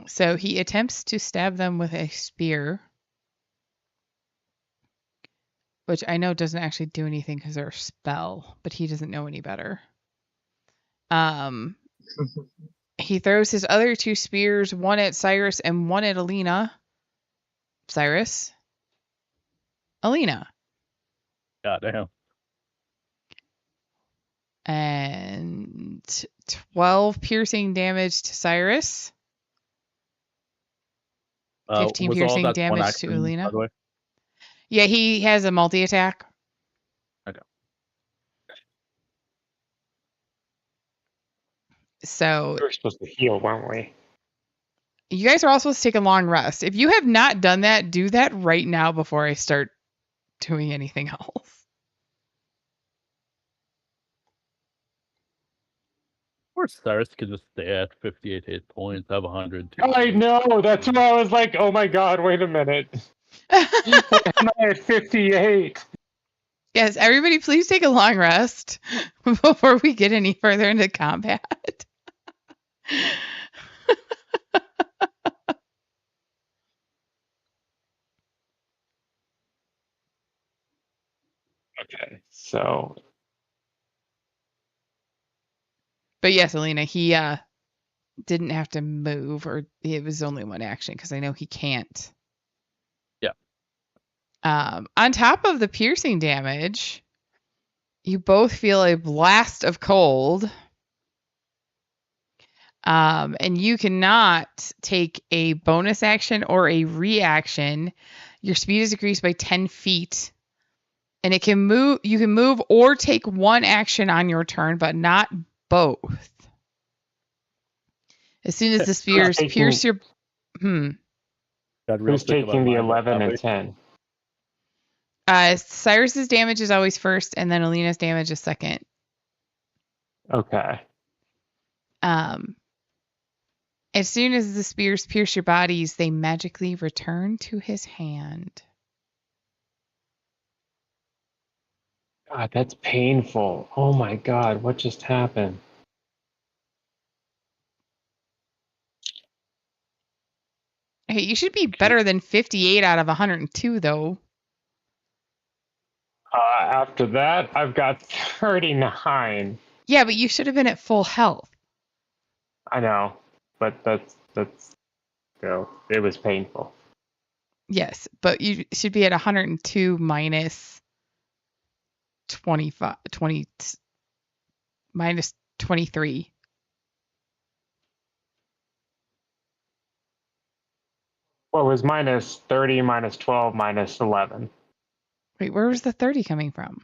S1: So he attempts to stab them with a spear, which I know doesn't actually do anything because they're a spell, but he doesn't know any better. He throws his other two spears, one at Cyrus and one at Alina. Cyrus. Alina.
S4: Goddamn.
S1: And 12 piercing damage to Cyrus. 15
S4: Was all
S1: piercing
S4: that one
S1: damage to
S4: action, by
S1: Alina.
S4: the way?
S1: Yeah, he has a multi-attack.
S4: Okay.
S1: So
S2: We were supposed to heal, weren't we?
S1: you guys are all supposed to take a long rest. If you have not done that, do that right now before I start doing anything else.
S4: Or Cyrus could just stay at 58 hit points, have 100.
S2: I know. That's why I was like, oh my god, wait a minute. I'm at 58.
S1: Yes, everybody please take a long rest before we get any further into combat.
S2: Okay, so
S1: But yes, Alina, he didn't have to move, or it was only one action because I know he can't.
S4: Yeah.
S1: On top of the piercing damage, you both feel a blast of cold. And you cannot take a bonus action or a reaction. Your speed is decreased by 10 feet. And it can move. You can move or take one action on your turn, but not both. As soon as the spears pierce your...
S2: who's taking the 11 and 10?
S1: Cyrus's damage is always first, and then Alina's damage is second.
S2: Okay.
S1: As soon as the spears pierce your bodies, they magically return to his hand.
S2: God, that's painful. Oh my god, what just happened?
S1: Hey, you should be better than 58 out of 102, though.
S2: After that, I've got 39.
S1: Yeah, but you should have been at full health.
S2: I know, but that's So it was painful.
S1: Yes, but you should be at 102 minus 25, 20, minus 23.
S2: Well, it was minus 30, minus 12, minus 11.
S1: Wait, where was the 30 coming from?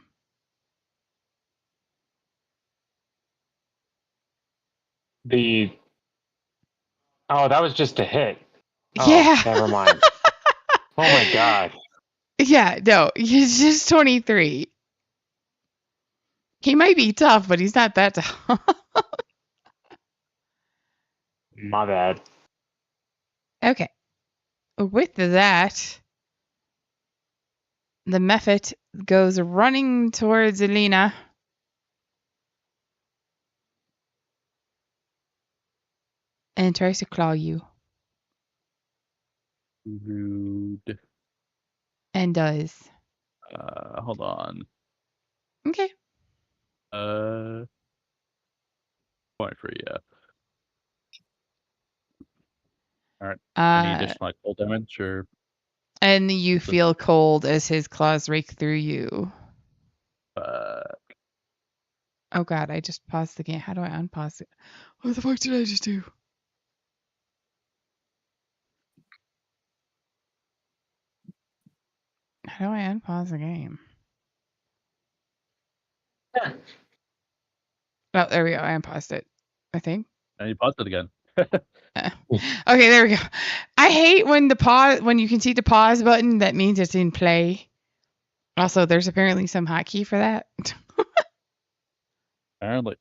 S2: Oh, that was just a hit. Oh,
S1: Yeah.
S2: never mind. Oh my god.
S1: Yeah, no, he's just 23. He might be tough, but he's not that tough.
S2: My bad.
S1: Okay. With that, the Mephit goes running towards Alina. And tries to claw you.
S4: Rude.
S1: And does.
S4: Hold on.
S1: Okay.
S4: Point for yeah. All right. Any additional cold damage or?
S1: And you feel cold as his claws rake through you. Oh god, I just paused the game. How do I unpause it? What the fuck did I just do? How do I unpause the game? Oh, there we go. I unpaused it, I think.
S4: And you paused it again.
S1: Okay, there we go. I hate when you can see the pause button. That means it's in play. Also, there's apparently some hotkey for that.
S4: Apparently.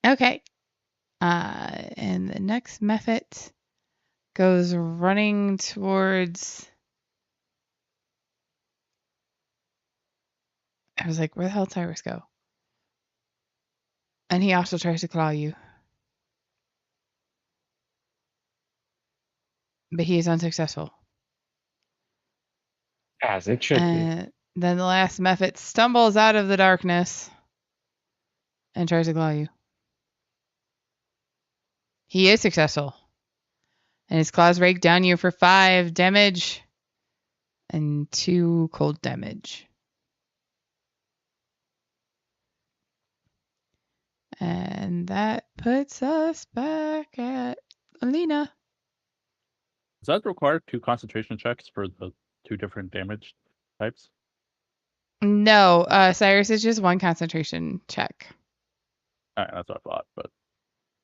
S1: Okay. And the next method goes running towards. I was like, where the hell did Cyrus go? And he also tries to claw you. But he is unsuccessful.
S2: As it should be.
S1: Then the last method stumbles out of the darkness and tries to claw you. He is successful. And his claws rake down you for 5 damage and 2 cold damage. And that puts us back at Alina.
S4: Does that require 2 concentration checks for the 2 different damage types?
S1: No, Cyrus is just 1 concentration check.
S4: All right, that's what I thought, but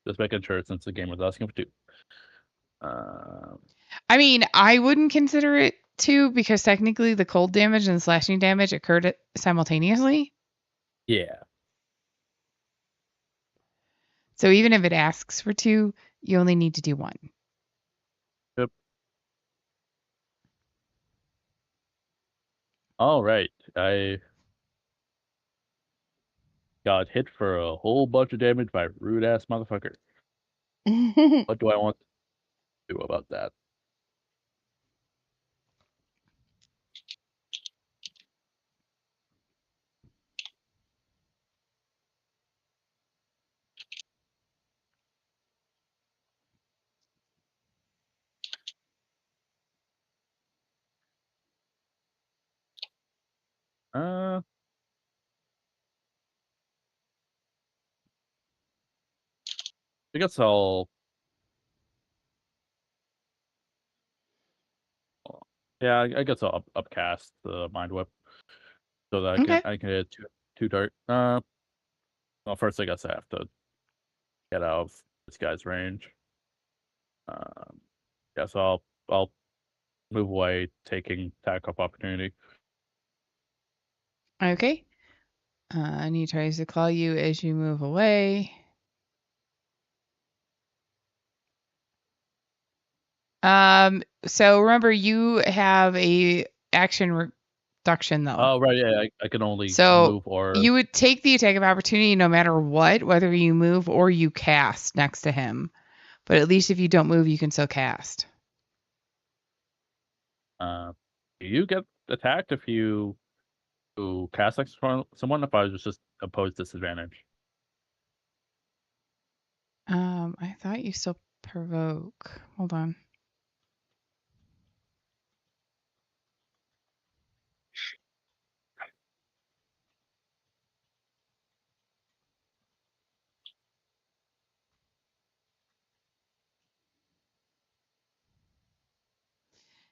S4: just making sure since the game was asking for 2.
S1: I mean, I wouldn't consider it 2 because technically the cold damage and slashing damage occurred simultaneously.
S4: Yeah.
S1: So even if it asks for 2, you only need to do 1.
S4: Yep. All right. I got hit for a whole bunch of damage by rude ass motherfucker. What do I want to do about that? I guess I'll. Yeah, I guess I'll upcast the mind whip so that I can hit two dart. Well, first I guess I have to get out of this guy's range. Yeah, so I'll move away, taking attack of opportunity.
S1: Okay. And he tries to claw you as you move away. So remember, you have a action reduction though.
S4: Oh right, yeah, I can only
S1: so
S4: move or
S1: you would take the attack of opportunity no matter what, whether you move or you cast next to him. But at least if you don't move, you can still cast.
S4: Do you get attacked if you cast next to someone? If I was just opposed disadvantage.
S1: I thought you still provoke. Hold on.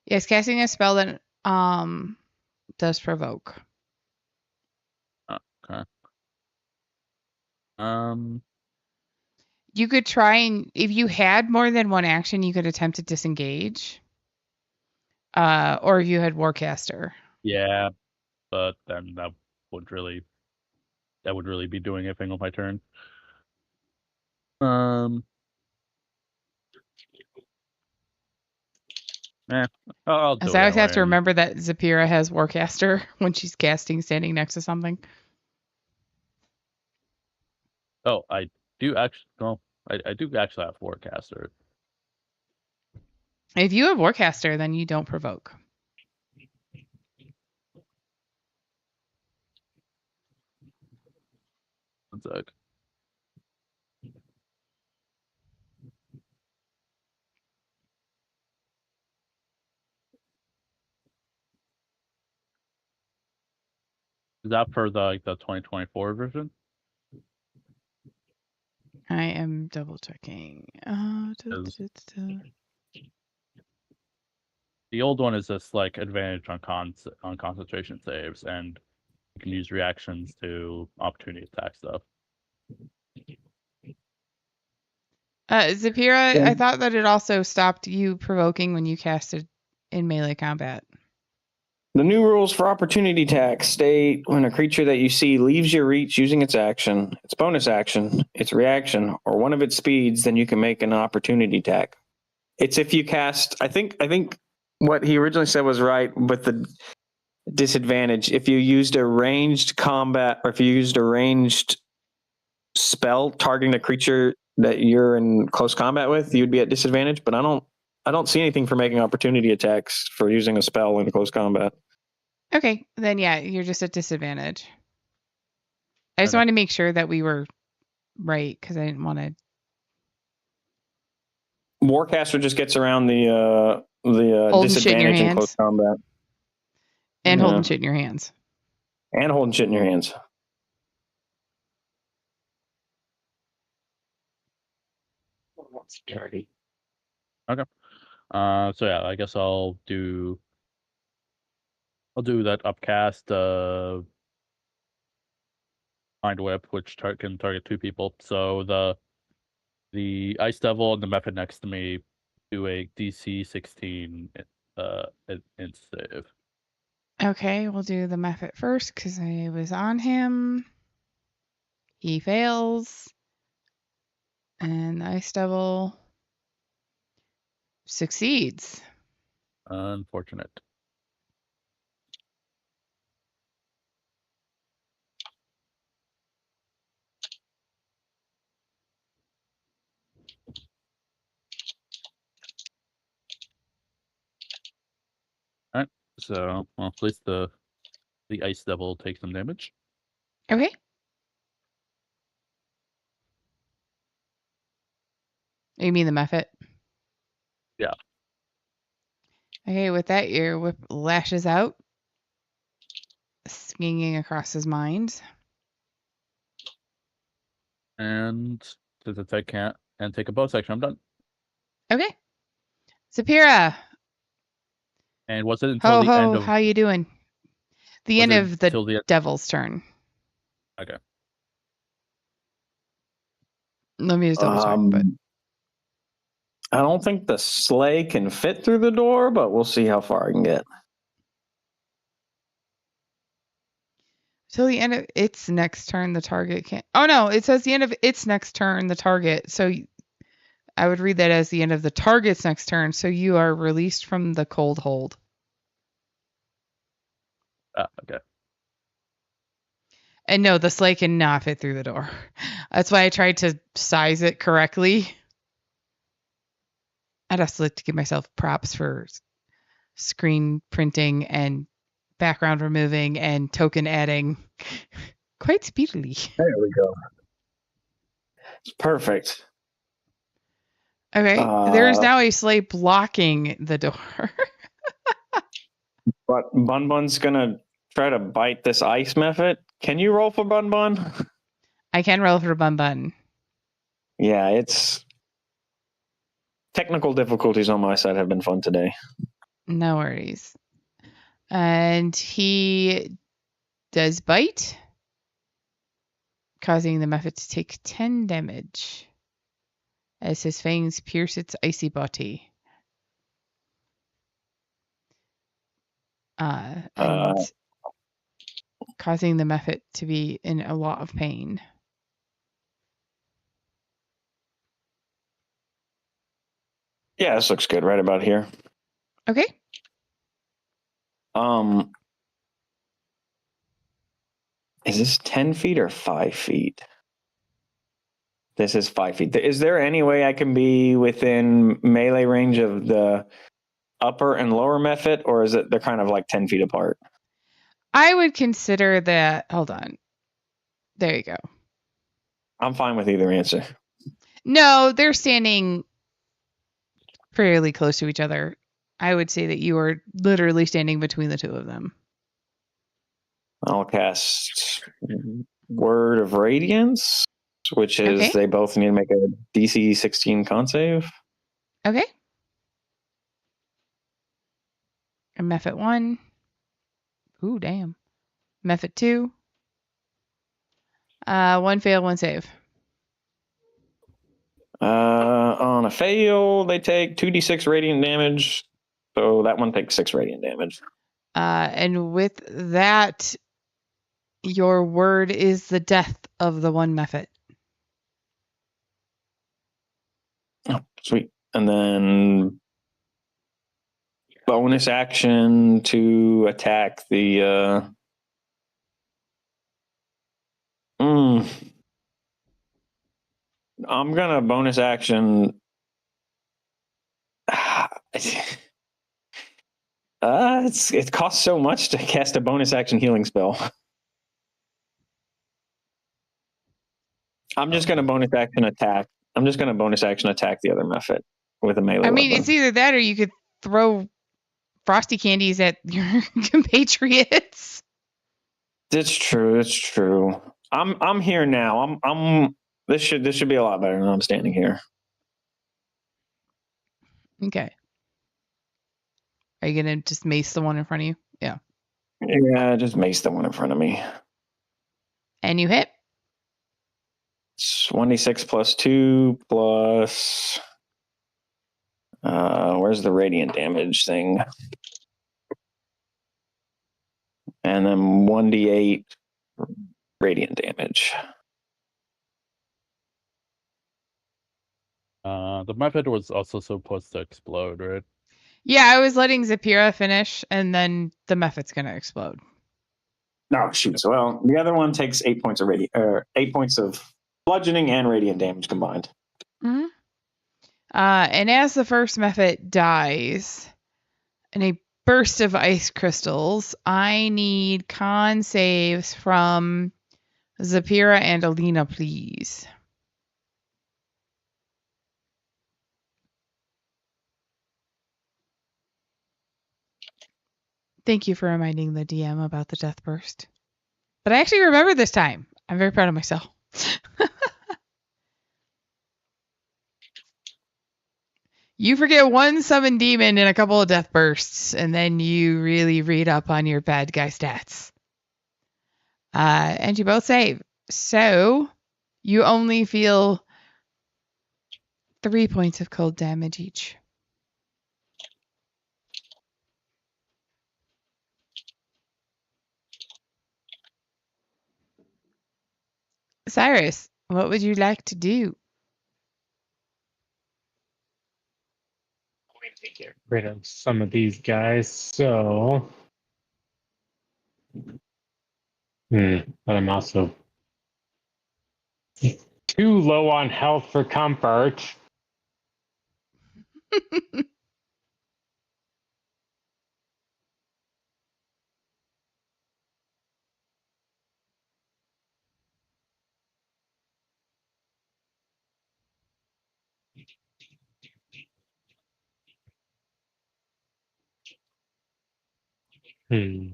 S1: Yes, casting a spell that does provoke.
S4: Okay.
S1: You could try and if you had more than one action, you could attempt to disengage. Or if you had Warcaster.
S4: Yeah, but then that would really be doing anything on my turn. I'll do
S1: So
S4: it
S1: I always have to
S4: anyway.
S1: remember that Zapira has Warcaster when she's casting standing next to something.
S4: Oh, I do actually. No, I do actually have Forecaster.
S1: If you have Warcaster, then you don't provoke.
S4: One sec. Is that for the 2024 version?
S1: I am double checking.
S4: The old one is just like advantage on concentration saves, and you can use reactions to opportunity attack stuff.
S1: Zapira, I thought that it also stopped you provoking when you casted in melee combat.
S3: The new rules for opportunity attack state when a creature that you see leaves your reach using its action, its bonus action, its reaction, or one of its speeds, then you can make an opportunity attack. It's if you cast. I think what he originally said was right, with the disadvantage. If you used a ranged combat, or if you used a ranged spell targeting a creature that you're in close combat with, you'd be at disadvantage. But I don't see anything for making opportunity attacks for using a spell in close combat.
S1: Okay, then yeah, you're just at disadvantage. I just
S4: Okay.
S1: wanted to make sure that we were right because I didn't want to.
S3: Warcaster just gets around the
S1: Holding shit in your
S3: disadvantage in close
S1: hands.
S3: combat.
S1: And
S3: Yeah.
S1: holding shit in your hands.
S3: And holding shit in your hands.
S2: That's dirty.
S4: Okay. So yeah, I guess I'll do that upcast Mind Whip, which can target 2 people. So the Ice Devil and the Method next to me do a DC 16 in save.
S1: Okay, we'll do the Mephit first because I was on him. He fails. And the Ice Devil succeeds.
S4: Unfortunate. Alright, so well, at least the Ice Devil takes some damage.
S1: Okay. You mean the Mephit?
S4: Yeah.
S1: Okay, with that, your whip lashes out, swinging across his mind.
S4: And since I can't and take a bonus action, I'm done.
S1: Okay. Zapira.
S4: And was it until
S1: Ho
S4: the end
S1: ho,
S4: of
S1: how you doing? The
S4: Was
S1: end
S4: it
S1: of the
S4: till the end?
S1: devil's turn.
S4: Okay.
S1: Let me just double check, but
S3: I don't think the sleigh can fit through the door, but we'll see how far I can get.
S1: till the end of its next turn, the target can't. Oh no, it says the end of its next turn, the target. So I would read that as the end of the target's next turn. So you are released from the cold hold.
S4: Okay.
S1: And no, the sleigh cannot fit through the door. That's why I tried to size it correctly. I'd also like to give myself props for screen printing and background removing and token adding quite speedily.
S3: There we go. It's perfect.
S1: Okay.
S3: Uh,
S1: There's now a slate blocking the door.
S3: But Bun Bun's gonna try to bite this ice method. Can you roll for Bun Bun?
S1: I can roll for Bun Bun.
S3: Yeah, it's technical difficulties on my side have been fun today.
S1: No worries. And he does bite, causing the Mephit to take 10 damage as his fangs pierce its icy body. And causing the Mephit to be in a lot of pain.
S3: Yeah, this looks good right about here.
S1: Okay.
S3: Is this 10 feet or 5 feet? This is 5 feet. Is there any way I can be within melee range of the upper and lower method, or is it they're kind of like 10 feet apart?
S1: I would consider that. Hold on. There you go.
S3: I'm fine with either answer.
S1: No, they're standing fairly close to each other. I would say that you are literally standing between the two of them.
S3: I'll cast Word of Radiance, which is
S1: Okay.
S3: they both need to make a DC 16 con save.
S1: Okay. And Mephit 1. Ooh, damn. Mephit 2. 1 fail, 1 save.
S3: On a fail, they take 2d6 radiant damage. So that one takes 6 radiant damage.
S1: And with that, your word is the death of the one Mephit.
S3: Oh, sweet. And then bonus action to attack the I'm gonna bonus action. It costs so much to cast a bonus action healing spell. I'm just gonna bonus action attack. I'm just gonna bonus action attack the other Mephit with a melee
S1: I mean,
S3: weapon.
S1: it's either that or you could throw frosty candies at your compatriots.
S3: It's true. It's true. I'm here now. This should be a lot better than I'm standing here.
S1: Okay. Are you gonna just mace the one in front of you? Yeah.
S3: Yeah, just mace the one in front of me.
S1: And you hit.
S3: It's 1d6 plus 2 plus. Where's the radiant damage thing? And then 1d8 radiant damage.
S4: The method was also supposed to explode, right?
S1: Yeah, I was letting Zapira finish, and then the Mephit's gonna explode.
S3: No, shoot. Well, the other one takes 8 points of 8 points of bludgeoning and radiant damage combined.
S1: Mm-hmm. And as the first Mephit dies in a burst of ice crystals, I need con saves from Zapira and Alina, please. Thank you for reminding the DM about the death burst. But I actually remember this time. I'm very proud of myself. You forget one summon demon and a couple of death bursts, and then you really read up on your bad guy stats. And you both save. So you only feel 3 points of cold damage each. Cyrus, what would you like to do?
S2: Get rid of some of these guys. So, but I'm also too low on health for comfort. Hmm.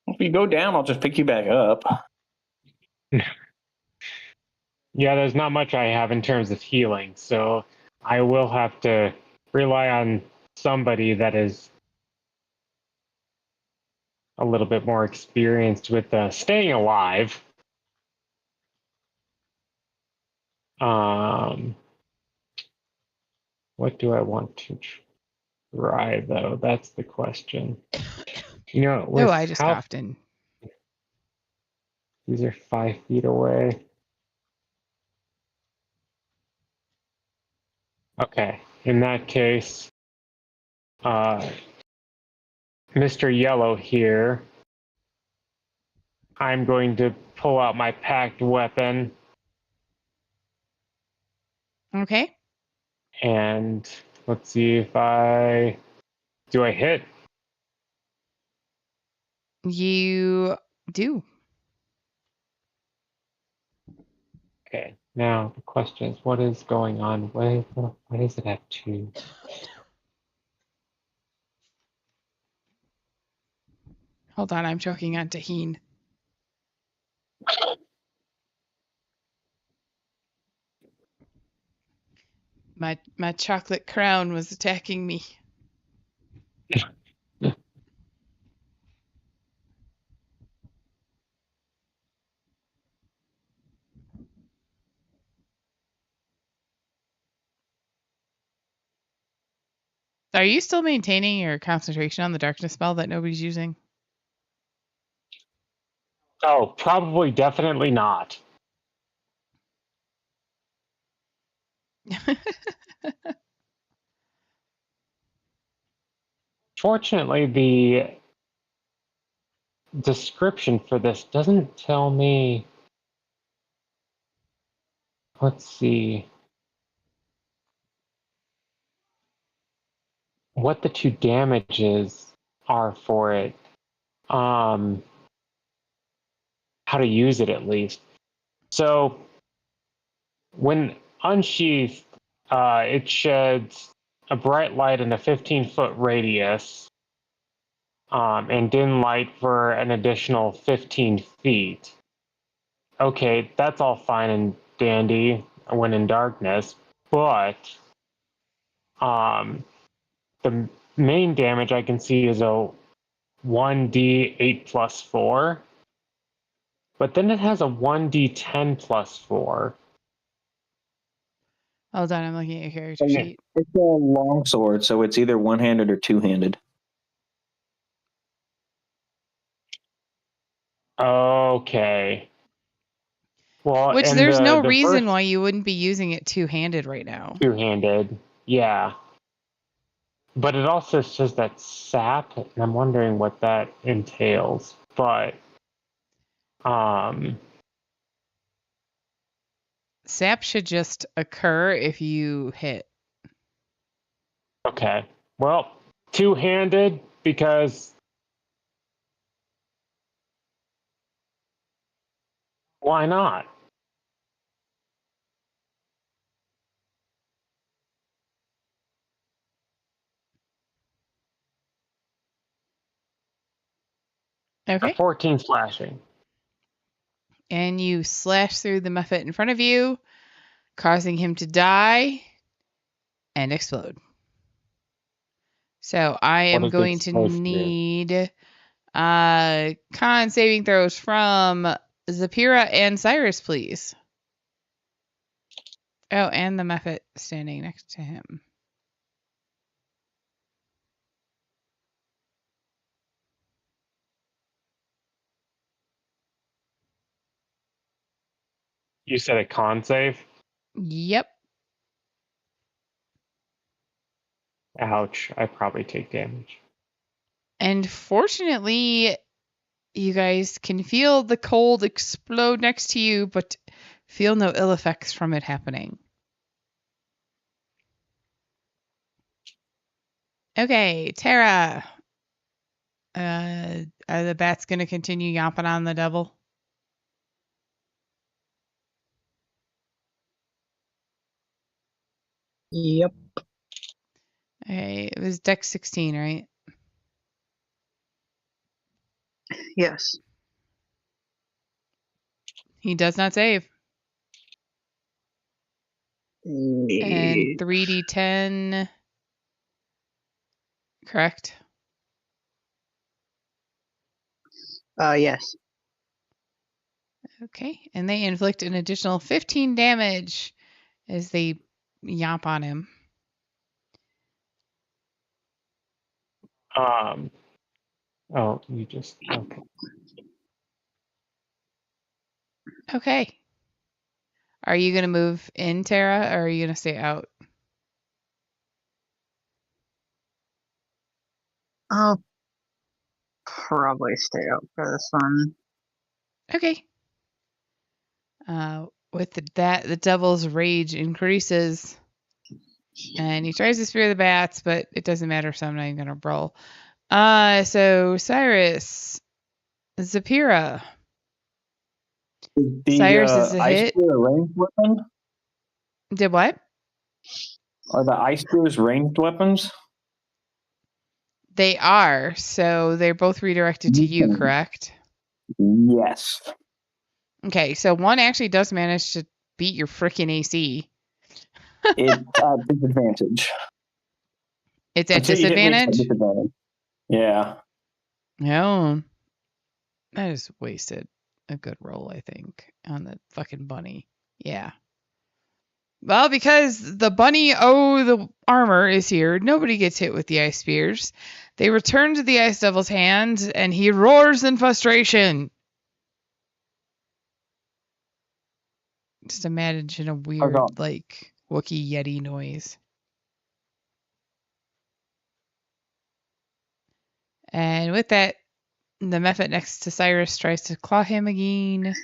S3: If you go down, I'll just pick you back up.
S2: Yeah, there's not much I have in terms of healing, so I will have to rely on somebody that is a little bit more experienced with staying alive. What do I want to try, though? That's the question. You know,
S1: Oh,
S2: with
S1: I just
S2: how
S1: coughed in.
S2: these are 5 feet away. Okay, in that case, Mr. Yellow here, I'm going to pull out my packed weapon
S1: Okay.
S2: and let's see if do I hit?
S1: You do.
S2: Okay, now the question is, what is going on? Why does it have 2?
S1: Hold on, I'm choking on tahine. My chocolate crown was attacking me. Are you still maintaining your concentration on the darkness spell that nobody's using?
S2: Oh, probably definitely not. Fortunately, the description for this doesn't tell me. Let's see what the 2 damages are for it. How to use it at least. So when unsheathed, it sheds a bright light in a 15-foot radius, and dim light for an additional 15 feet. Okay, that's all fine and dandy when in darkness, but the main damage I can see is a 1d8 plus 4, but then it has a 1d10 plus 4.
S1: Hold on, I'm looking at your character
S3: Okay.
S1: sheet.
S3: It's a long sword, so it's either one-handed or two-handed.
S2: Okay. Well,
S1: Which
S2: and
S1: there's no
S2: the
S1: reason
S2: burst
S1: why you wouldn't be using it two-handed right now.
S2: 2-handed, yeah. But it also says that sap, and I'm wondering what that entails. But
S1: Sap should just occur if you hit.
S2: okay. Well, 2-handed because why not?
S1: Okay.
S2: 14 slashing.
S1: And you slash through the Muffet in front of you, causing him to die and explode. So I
S2: What
S1: am
S2: is the
S1: going to
S2: explosion do?
S1: need con saving throws from Zapira and Cyrus, please. Oh, and the Muffet standing next to him.
S2: You said a con save?
S1: Yep.
S2: Ouch, I probably take damage.
S1: And fortunately, you guys can feel the cold explode next to you, but feel no ill effects from it happening. Okay, Tara. Are the bats going to continue yomping on the devil?
S5: Yep.
S1: Okay, it was Dex 16, right?
S5: Yes.
S1: He does not save. And 3d10. Correct.
S5: Yes.
S1: Okay, and they inflict an additional 15 damage as they yomp on him.
S2: Oh, you just okay.
S1: Okay. Are you going to move in, Tara, or are you going to stay out?
S5: I'll probably stay out for this one.
S1: Okay. With the devil's rage increases, and he tries to spear the bats, but it doesn't matter, so I'm not even going to roll. So Cyrus, Zapira.
S3: The
S1: Cyrus is a
S3: ice
S1: hit.
S3: spear a ranged weapon?
S1: Did what?
S3: Are the ice spears ranged weapons?
S1: They are, so they're both redirected to you, correct?
S3: Yes.
S1: Okay, so one actually does manage to beat your freaking AC.
S3: It's at disadvantage.
S1: It's at
S3: Until you hit me, it's at
S1: disadvantage?
S3: disadvantage. Yeah.
S1: No. I just wasted a good roll, I think, on the fucking bunny. Yeah. Well, because the bunny, the armor is here, nobody gets hit with the ice spears. They return to the ice devil's hand, and he roars in frustration. Just imagine a weird, like, Wookiee Yeti noise. And with that, the Mephit next to Cyrus tries to claw him again.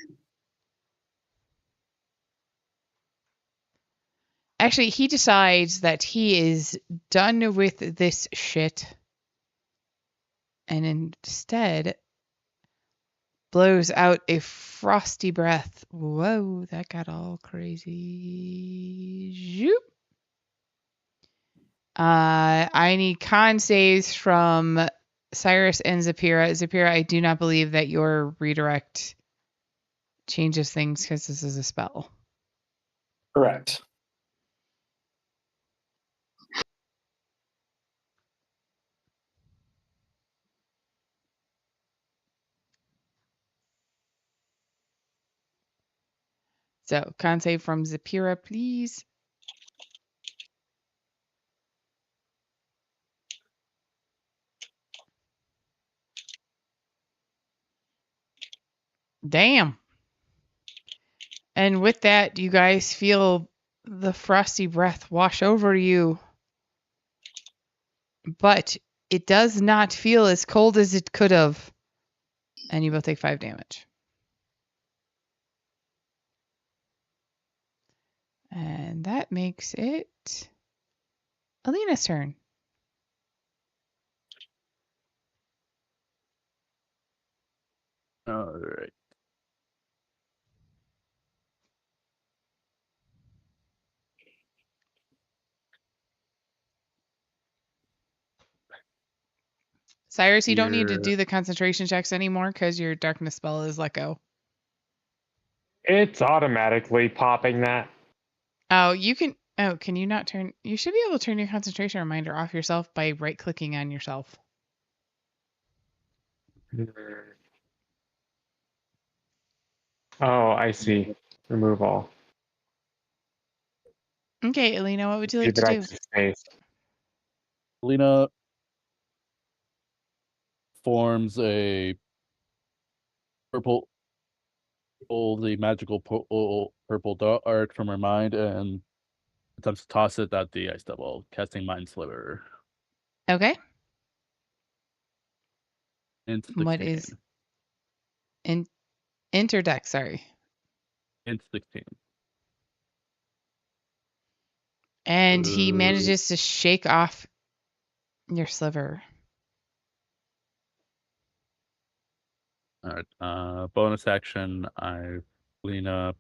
S1: Actually, he decides that he is done with this shit and instead blows out a frosty breath. Whoa, that got all crazy. Zoop. I need con saves from Cyrus and Zapira. Zapira, I do not believe that your redirect changes things because this is a spell.
S3: Correct.
S1: So, con save from Zapira, please. Damn. And with that, you guys feel the frosty breath wash over you. But it does not feel as cold as it could have. And you both take 5 damage. And that makes it Alina's turn.
S4: All right.
S1: Cyrus, you don't need to
S4: Here.
S1: do the concentration checks anymore because your darkness spell is let go.
S2: It's automatically popping that.
S1: Oh, you can. Oh, can you not turn? You should be able to turn your concentration reminder off yourself by right clicking on yourself.
S2: Oh, I see. Remove all.
S1: Okay, Alina, what would you
S2: See
S1: like to
S2: that I
S1: do?
S2: see space.
S4: Lena forms a purple, the magical purple dart from her mind and attempts to toss it at the ice devil, casting Mind Sliver.
S1: Okay.
S4: Int
S1: What
S4: 16.
S1: is interdeck? Sorry.
S4: Int 16.
S1: And he manages to shake off your sliver.
S4: All right. Bonus action. Lena,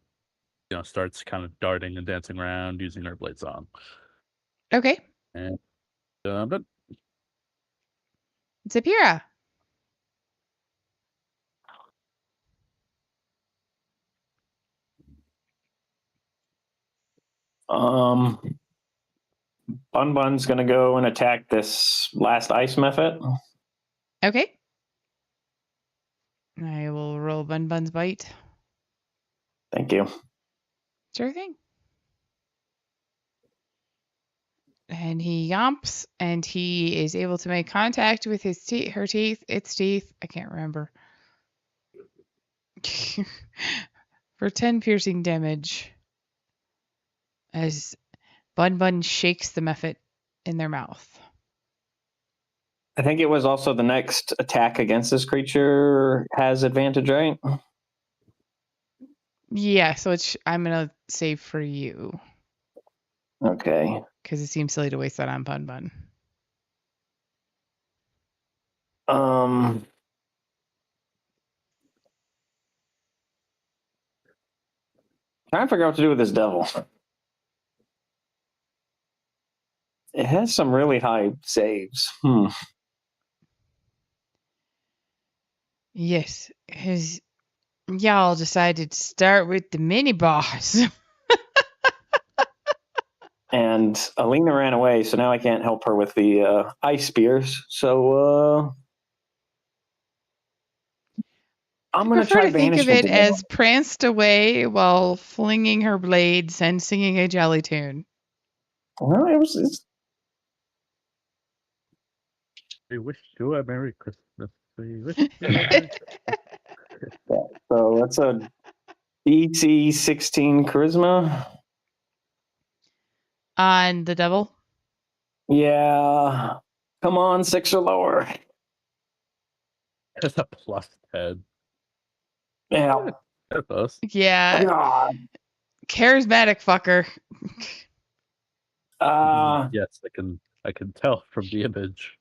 S4: starts kind of darting and dancing around using her blade song.
S1: Okay.
S4: And But
S1: Zapira.
S3: Bun Bun's gonna go and attack this last ice method.
S1: Okay. I will roll Bun Bun's bite.
S3: Thank you.
S1: Sure thing. And he yomps, and he is able to make contact with his its teeth. I can't remember. For 10 piercing damage. As Bun Bun shakes the mephit in their mouth.
S3: I think it was also the next attack against this creature has advantage, right?
S1: Yeah, so I'm going to save for you.
S3: Okay.
S1: Because it seems silly to waste that on Bun Bun.
S3: Trying to figure out what to do with this devil. It has some really high saves.
S1: Yes, y'all decided to start with the mini boss.
S3: And Alina ran away, so now I can't help her with the ice spears. So I'm going to
S1: prefer
S3: try
S1: to think of
S3: banishment.
S1: it as pranced away while flinging her blades and singing a jolly tune.
S3: Well, it's
S4: we wish you a Merry Christmas. We wish you a Merry Christmas.
S3: So that's a DC 16 charisma.
S1: On the devil?
S3: Yeah. Come on, 6 or lower.
S4: That's a +10.
S3: Yeah.
S4: That's us.
S1: Yeah.
S3: God.
S1: Charismatic fucker.
S4: Yes, I can tell from the image.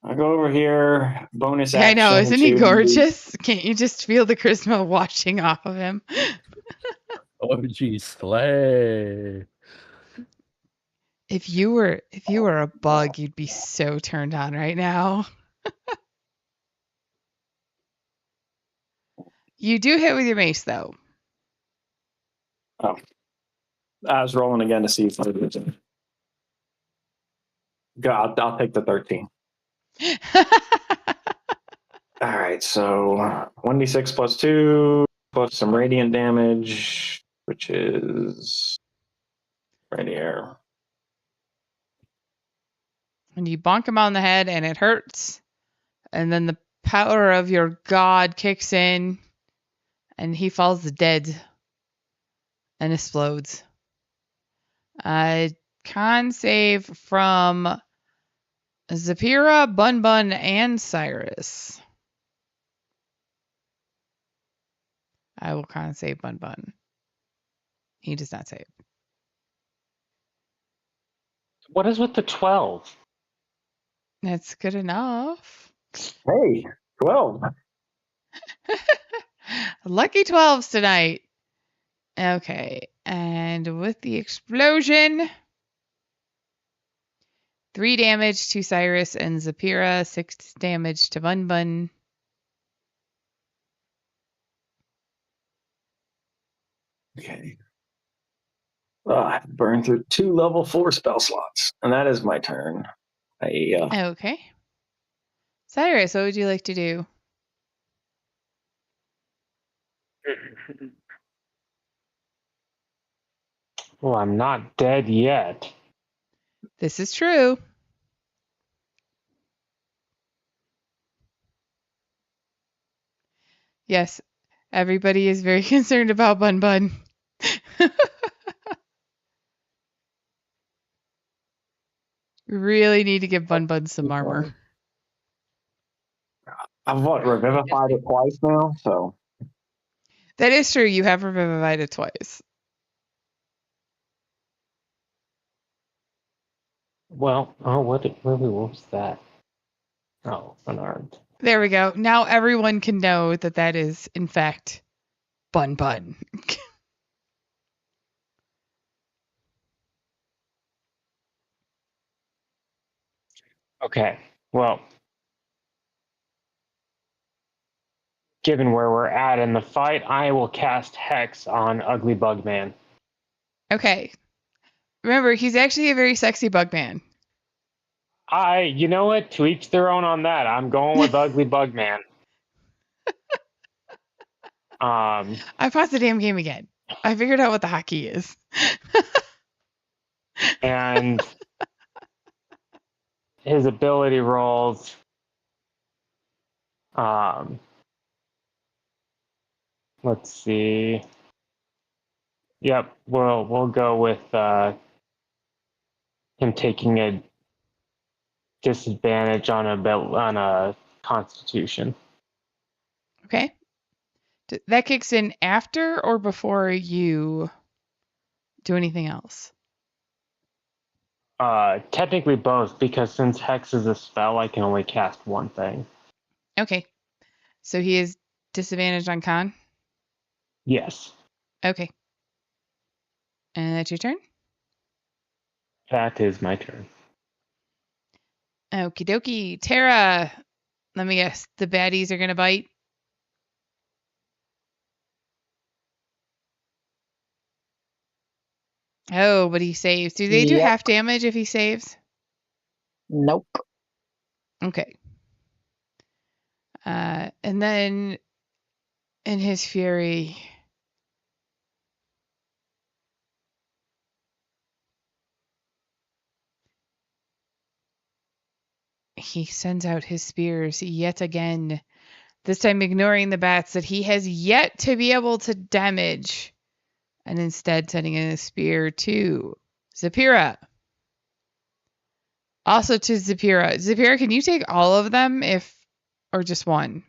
S3: I'll go over here. Bonus
S1: Yeah, I
S3: action.
S1: know. Isn't he
S3: to-
S1: gorgeous? Can't you just feel the charisma washing off of him?
S4: OG slay.
S1: If you were a bug, you'd be so turned on right now. You do hit with your mace, though.
S3: Oh. I was rolling again to see if it was in. God, I'll take the 13. All right, so 1d6 plus 2 plus some radiant damage, which is right here.
S1: And you bonk him on the head, and it hurts. And then the power of your god kicks in, and he falls dead and explodes. Con save from Zapira, Bun Bun, and Cyrus. I will con save Bun Bun. He does not save.
S2: What is with the 12?
S1: That's good enough.
S3: Hey, 12.
S1: Lucky 12s tonight. Okay, and with the explosion, 3 damage to Cyrus and Zapira, 6 damage to Bun Bun.
S3: Okay. I burned through 2 level 4 spell slots, and that is my turn.
S1: Okay. Cyrus, what would you like to do?
S2: Well, I'm not dead yet.
S1: This is true. Yes, everybody is very concerned about Bun Bun. We really need to give Bun Bun some armor.
S3: I've revivified it twice now, so.
S1: That is true. You have revived it twice.
S2: Well, what was that? Oh, unarmed.
S1: There we go. Now everyone can know that that is, in fact, Bun Bun.
S2: Okay. Well, given where we're at in the fight, I will cast Hex on Ugly Bugman.
S1: Okay. Remember, he's actually a very sexy bug man.
S2: You know what? To each their own on that. I'm going with Ugly Bugman.
S1: I paused the damn game again. I figured out what the hockey is.
S2: And his ability rolls. Let's see. Yep, we'll go with him taking a disadvantage on a Constitution.
S1: Okay. That kicks in after or before you do anything else?
S2: Technically both, because since Hex is a spell, I can only cast one thing.
S1: Okay. So he is disadvantaged on con?
S2: Yes.
S1: Okay. And that's your turn?
S2: That is my turn.
S1: Okie dokie. Tara, let me guess. The baddies are going to bite? Oh, but he saves. Do they do
S5: Yep.
S1: half damage if he saves?
S5: Nope.
S1: Okay. And then in his fury, he sends out his spears yet again, this time ignoring the bats that he has yet to be able to damage, and instead sending in a spear to Zapira. Also to Zapira. Zapira, can you take all of them or just one?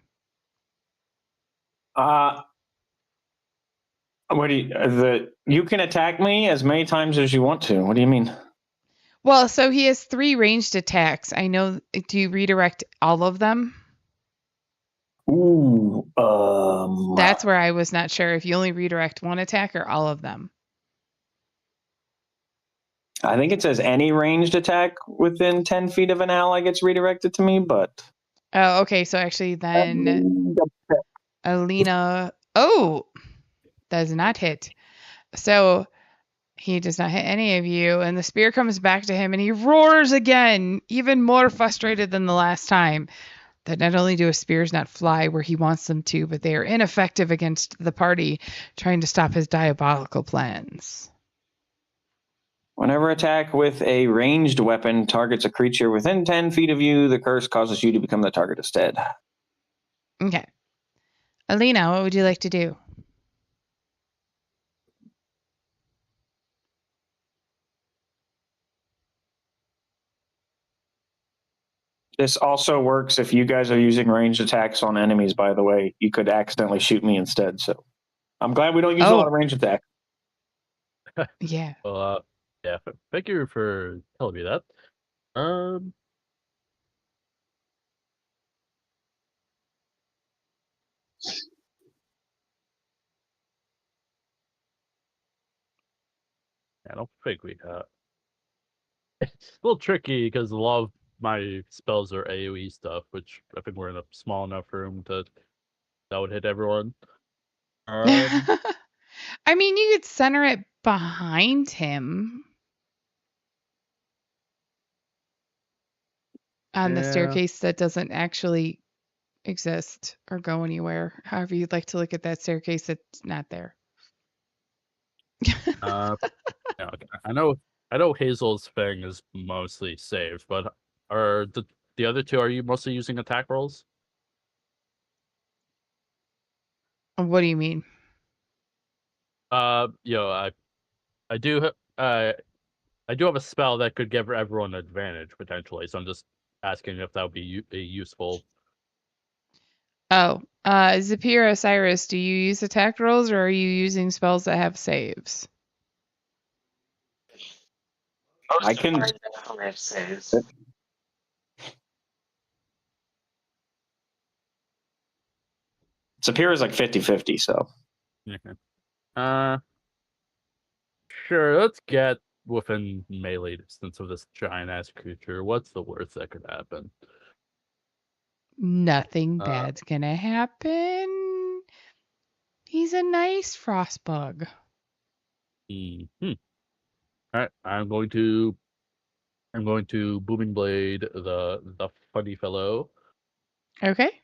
S3: What do you can attack me as many times as you want to. What do you mean?
S1: Well, so he has 3 ranged attacks. I know. Do you redirect all of them?
S3: Ooh,
S1: That's where I was not sure if you only redirect one attack or all of them.
S3: I think it says any ranged attack within 10 feet of an ally gets redirected to me, but
S1: Oh, okay. So actually then Alina. Oh, does not hit. So he does not hit any of you, and the spear comes back to him, and he roars again, even more frustrated than the last time. That not only do his spears not fly where he wants them to, but they are ineffective against the party trying to stop his diabolical plans.
S3: whenever attack with a ranged weapon targets a creature within 10 feet of you, the curse causes you to become the target instead.
S1: Okay. Alina, what would you like to do?
S3: This also works if you guys are using ranged attacks on enemies, by the way. You could accidentally shoot me instead, so I'm glad we don't use a lot of ranged attack.
S1: Yeah.
S4: Well, yeah. Thank you for telling me that. I don't think we have. It's a little tricky because a lot of my spells are AoE stuff, which I think we're in a small enough room that would hit everyone.
S1: I mean, you could center it behind him on the
S4: Yeah.
S1: staircase that doesn't actually exist or go anywhere. However you'd like to look at that staircase that's not there.
S4: Yeah, okay. I know Hazel's thing is mostly saved, but are the other two, are you mostly using attack rolls?
S1: What do you mean?
S4: I do I do have a spell that could give everyone an advantage potentially, so I'm just asking if that would be useful.
S1: Oh, Zapira, Cyrus, do you use attack rolls or are you using spells that have saves?
S3: I can. Sapir is like 50-50, so.
S4: Okay. Sure, let's get within melee distance of this giant ass creature, what's the worst that could happen?
S1: Nothing
S4: Uh,
S1: bad's gonna happen. He's a nice frostbug.
S4: All right, I'm going to booming blade the funny fellow.
S1: Okay.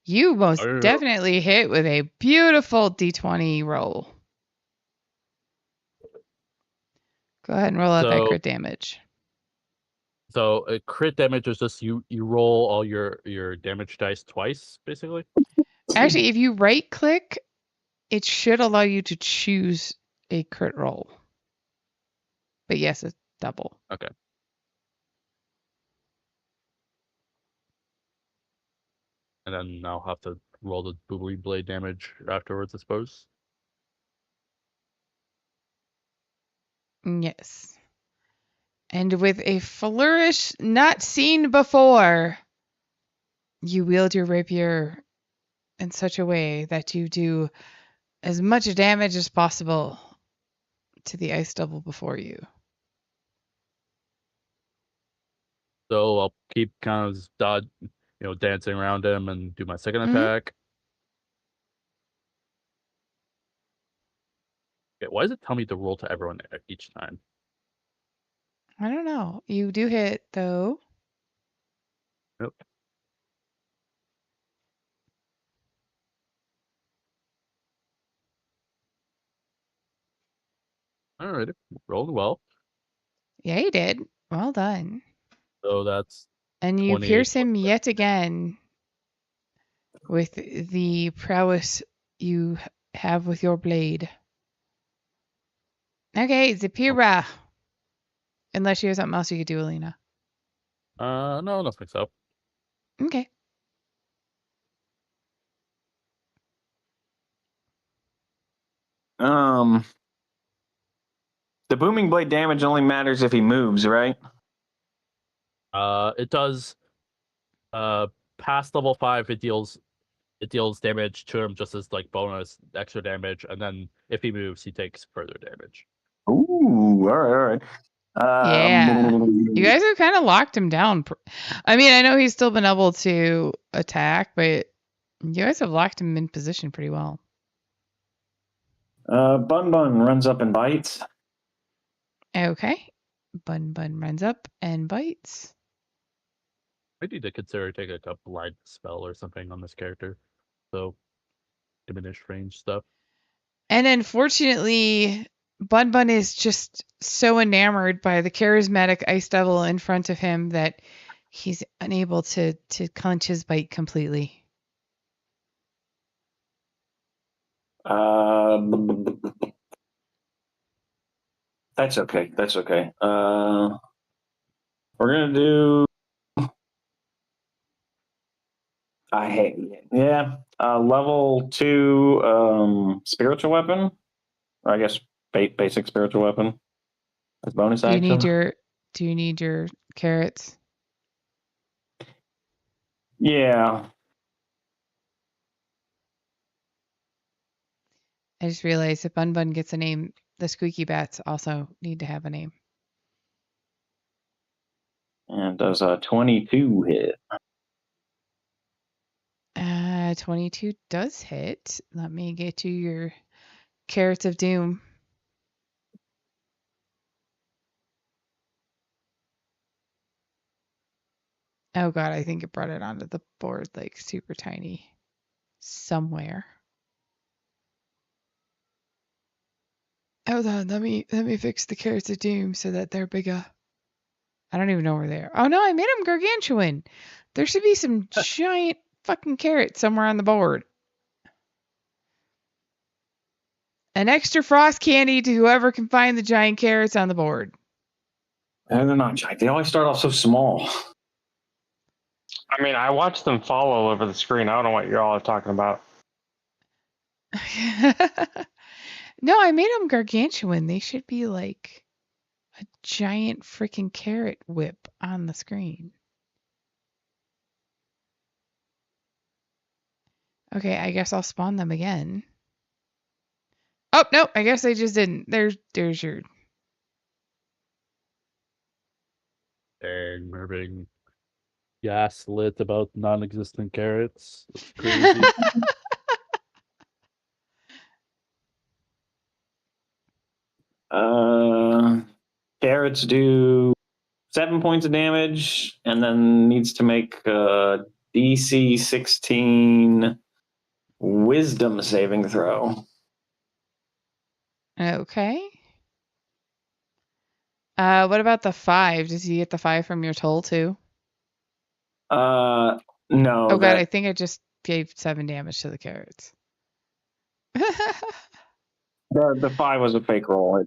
S1: You most
S4: Arr.
S1: definitely hit with a beautiful D20 roll. Go ahead and roll out that
S4: So
S1: crit damage.
S4: crit damage is just you roll all your damage dice twice, basically.
S1: Actually, if you right click, it should allow you to choose a crit roll. But yes, it's double.
S4: Okay. And then I'll have to roll the booming blade damage afterwards, I suppose.
S1: Yes. And with a flourish not seen before, you wield your rapier in such a way that you do as much damage as possible to the ice devil before you.
S4: So I'll keep kind of dancing around him and do my second
S1: Mhm.
S4: attack. Okay, why does it tell me to roll to everyone each time?
S1: I don't know. You do hit, though.
S4: Nope. All right, rolled well.
S1: Yeah, you did. Well done.
S4: So that's
S1: And you
S4: 28.
S1: pierce him yet again with the prowess you have with your blade. Okay, Zapira. Unless you have something else you could do, Alina.
S4: No, nothing so.
S1: Okay.
S3: The booming blade damage only matters if he moves, right?
S4: It does. Past level 5, it deals damage to him just as like bonus extra damage, and then if he moves, he takes further damage.
S3: Ooh, all right.
S1: Yeah. You guys have kind of locked him down. I mean, I know he's still been able to attack, but you guys have locked him in position pretty well.
S3: Bun Bun runs up and bites.
S1: Okay. Bun Bun runs up and bites.
S4: I need to consider taking a blind spell or something on this character. So diminished range stuff.
S1: And unfortunately, Bun Bun is just so enamored by the charismatic ice devil in front of him that he's unable to clench his bite completely.
S3: That's okay. That's okay. We're gonna do. I hate. Yeah. Level 2 spiritual weapon. Or I guess basic spiritual weapon. As bonus
S1: Do you
S3: action.
S1: need your carrots?
S3: Yeah.
S1: I just realized if Bun Bun gets a name, the squeaky bats also need to have a name.
S3: And does a 22 hit?
S1: 22 does hit. Let me get you your carrots of doom. Oh god, I think it brought it onto the board like super tiny somewhere. Hold on, let me fix the carrots of doom so that they're bigger. I don't even know where they are. Oh no, I made them gargantuan. There should be some giant fucking carrots somewhere on the board. An extra frost candy to whoever can find the giant carrots on the board.
S3: And they're not giant. They always start off so small.
S2: I mean, I watched them fall all over the screen. I don't know what you're all talking about.
S1: No, I made them gargantuan. They should be like a giant freaking carrot whip on the screen. Okay, I guess I'll spawn them again. Oh, no, I guess I just didn't. There's your...
S4: Dang, we're being gaslit about non-existent carrots. That's crazy.
S3: Carrots do 7 points of damage, and then needs to make a DC 16 Wisdom saving throw.
S1: Okay. What about the 5? Does he get the 5 from your toll too?
S3: No.
S1: Oh god, I think I just gave 7 damage to the carrots.
S3: The 5 was a fake roll.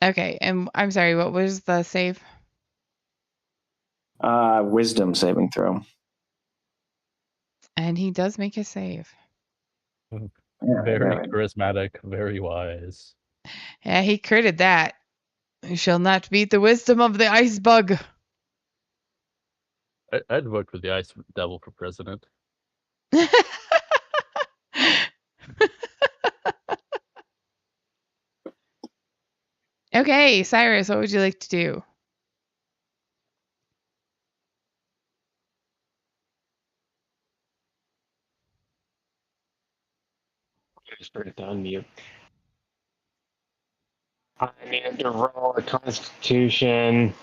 S1: Okay, and I'm sorry, what was the save?
S3: Wisdom saving throw.
S1: And he does make a save.
S4: Very charismatic, very wise.
S1: Yeah, he critted that. You shall not beat the wisdom of the ice bug.
S4: I'd vote for the Ice Devil for president.
S1: Okay, Cyrus, what would you like to do?
S2: Just put it to unmute. I need to roll a Constitution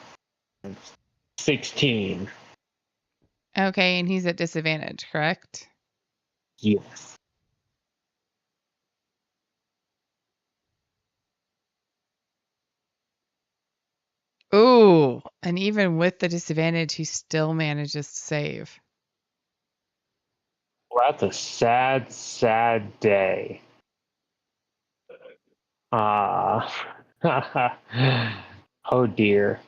S2: 16.
S1: Okay, and he's at disadvantage, correct?
S2: Yes.
S1: Ooh, and even with the disadvantage, he still manages to save.
S2: Well, that's a sad, sad day. Ah. Oh dear.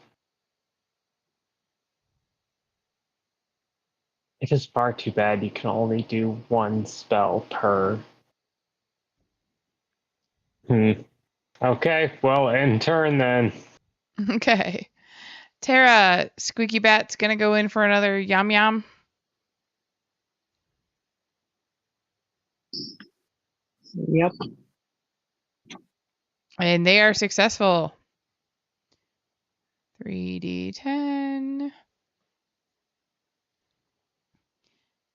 S2: It is far too bad you can only do one spell per. Okay, well, end turn then.
S1: Okay. Tara, Squeaky Bat's gonna go in for another yum yum.
S5: Yep.
S1: And they are successful. 3d10.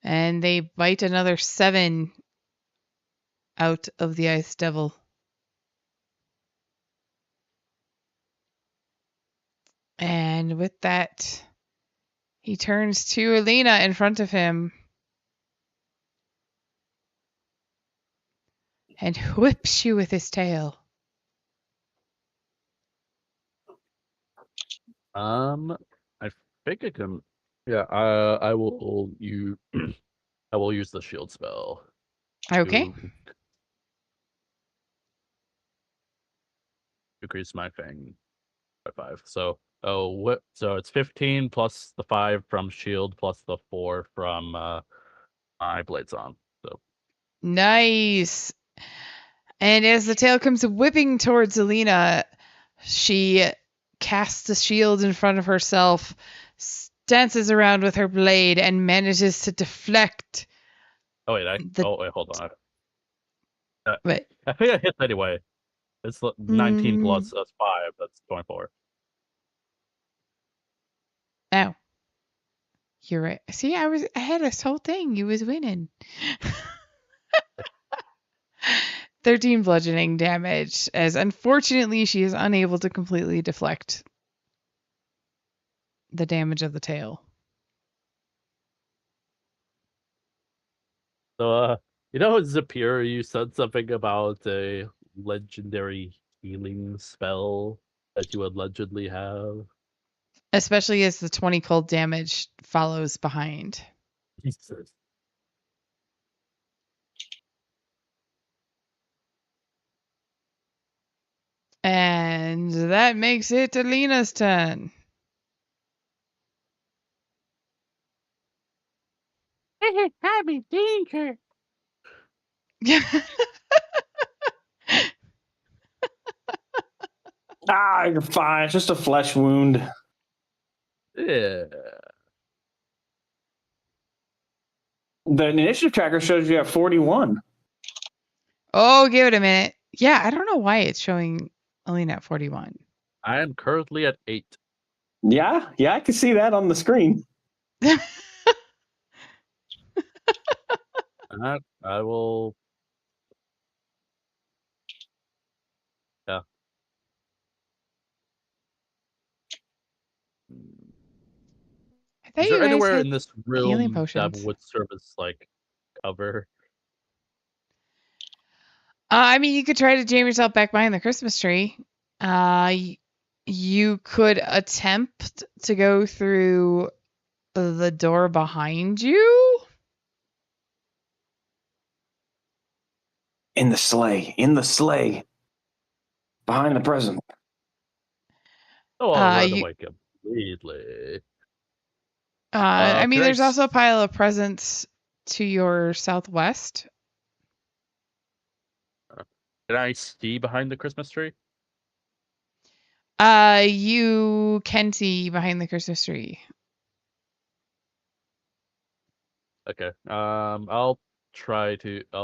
S1: And they bite another 7 out of the ice devil. And with that, he turns to Alina in front of him and whips you with his tail.
S4: I think I can. Yeah, I will you. I will use the shield spell.
S1: Okay.
S4: To increase my thing by 5. So so it's 15 plus the 5 from shield plus the 4 from my blades on. So
S1: Nice. And as the tail comes whipping towards Alina, she casts a shield in front of herself, dances around with her blade, and manages to deflect.
S4: oh wait, hold on.
S1: But
S4: I think I hit anyway. It's 19 plus 5. That's 24.
S1: Oh, you're right. See, I had this whole thing. You was winning. 13 bludgeoning damage, as unfortunately she is unable to completely deflect the damage of the tail.
S4: So Zapir, you said something about a legendary healing spell that you allegedly have.
S1: Especially as the 20 cold damage follows behind.
S4: Jesus.
S1: And that makes it Alina's turn.
S2: I'm in danger.
S3: You're fine. It's just a flesh wound.
S4: Yeah.
S3: The initiative tracker shows you have 41.
S1: Oh, give it a minute. Yeah, I don't know why it's showing Alina at 41.
S4: I am currently at 8.
S3: Yeah, I can see that on the screen.
S4: I will. Yeah.
S1: I thought
S4: Is there
S1: you guys
S4: anywhere
S1: had
S4: in this
S1: healing
S4: room that
S1: potions.
S4: would serve as like cover?
S1: I mean, you could try to jam yourself back behind the Christmas tree. You could attempt to go through the door behind you.
S3: In the sleigh. Behind the present.
S4: Oh, I'll run
S1: You,
S4: away completely.
S1: I mean,
S4: Can I
S1: there's also a pile of presents to your southwest.
S4: Can I see behind the Christmas tree?
S1: You can see behind the Christmas tree.
S4: Okay. I'll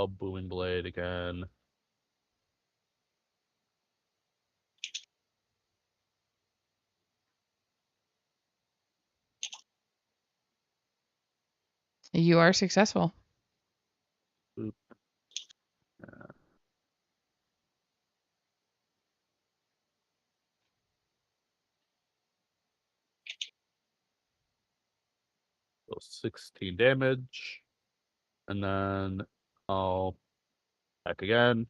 S4: booming blade again.
S1: You are successful.
S4: Boop. So 16 damage. And then I'll attack again.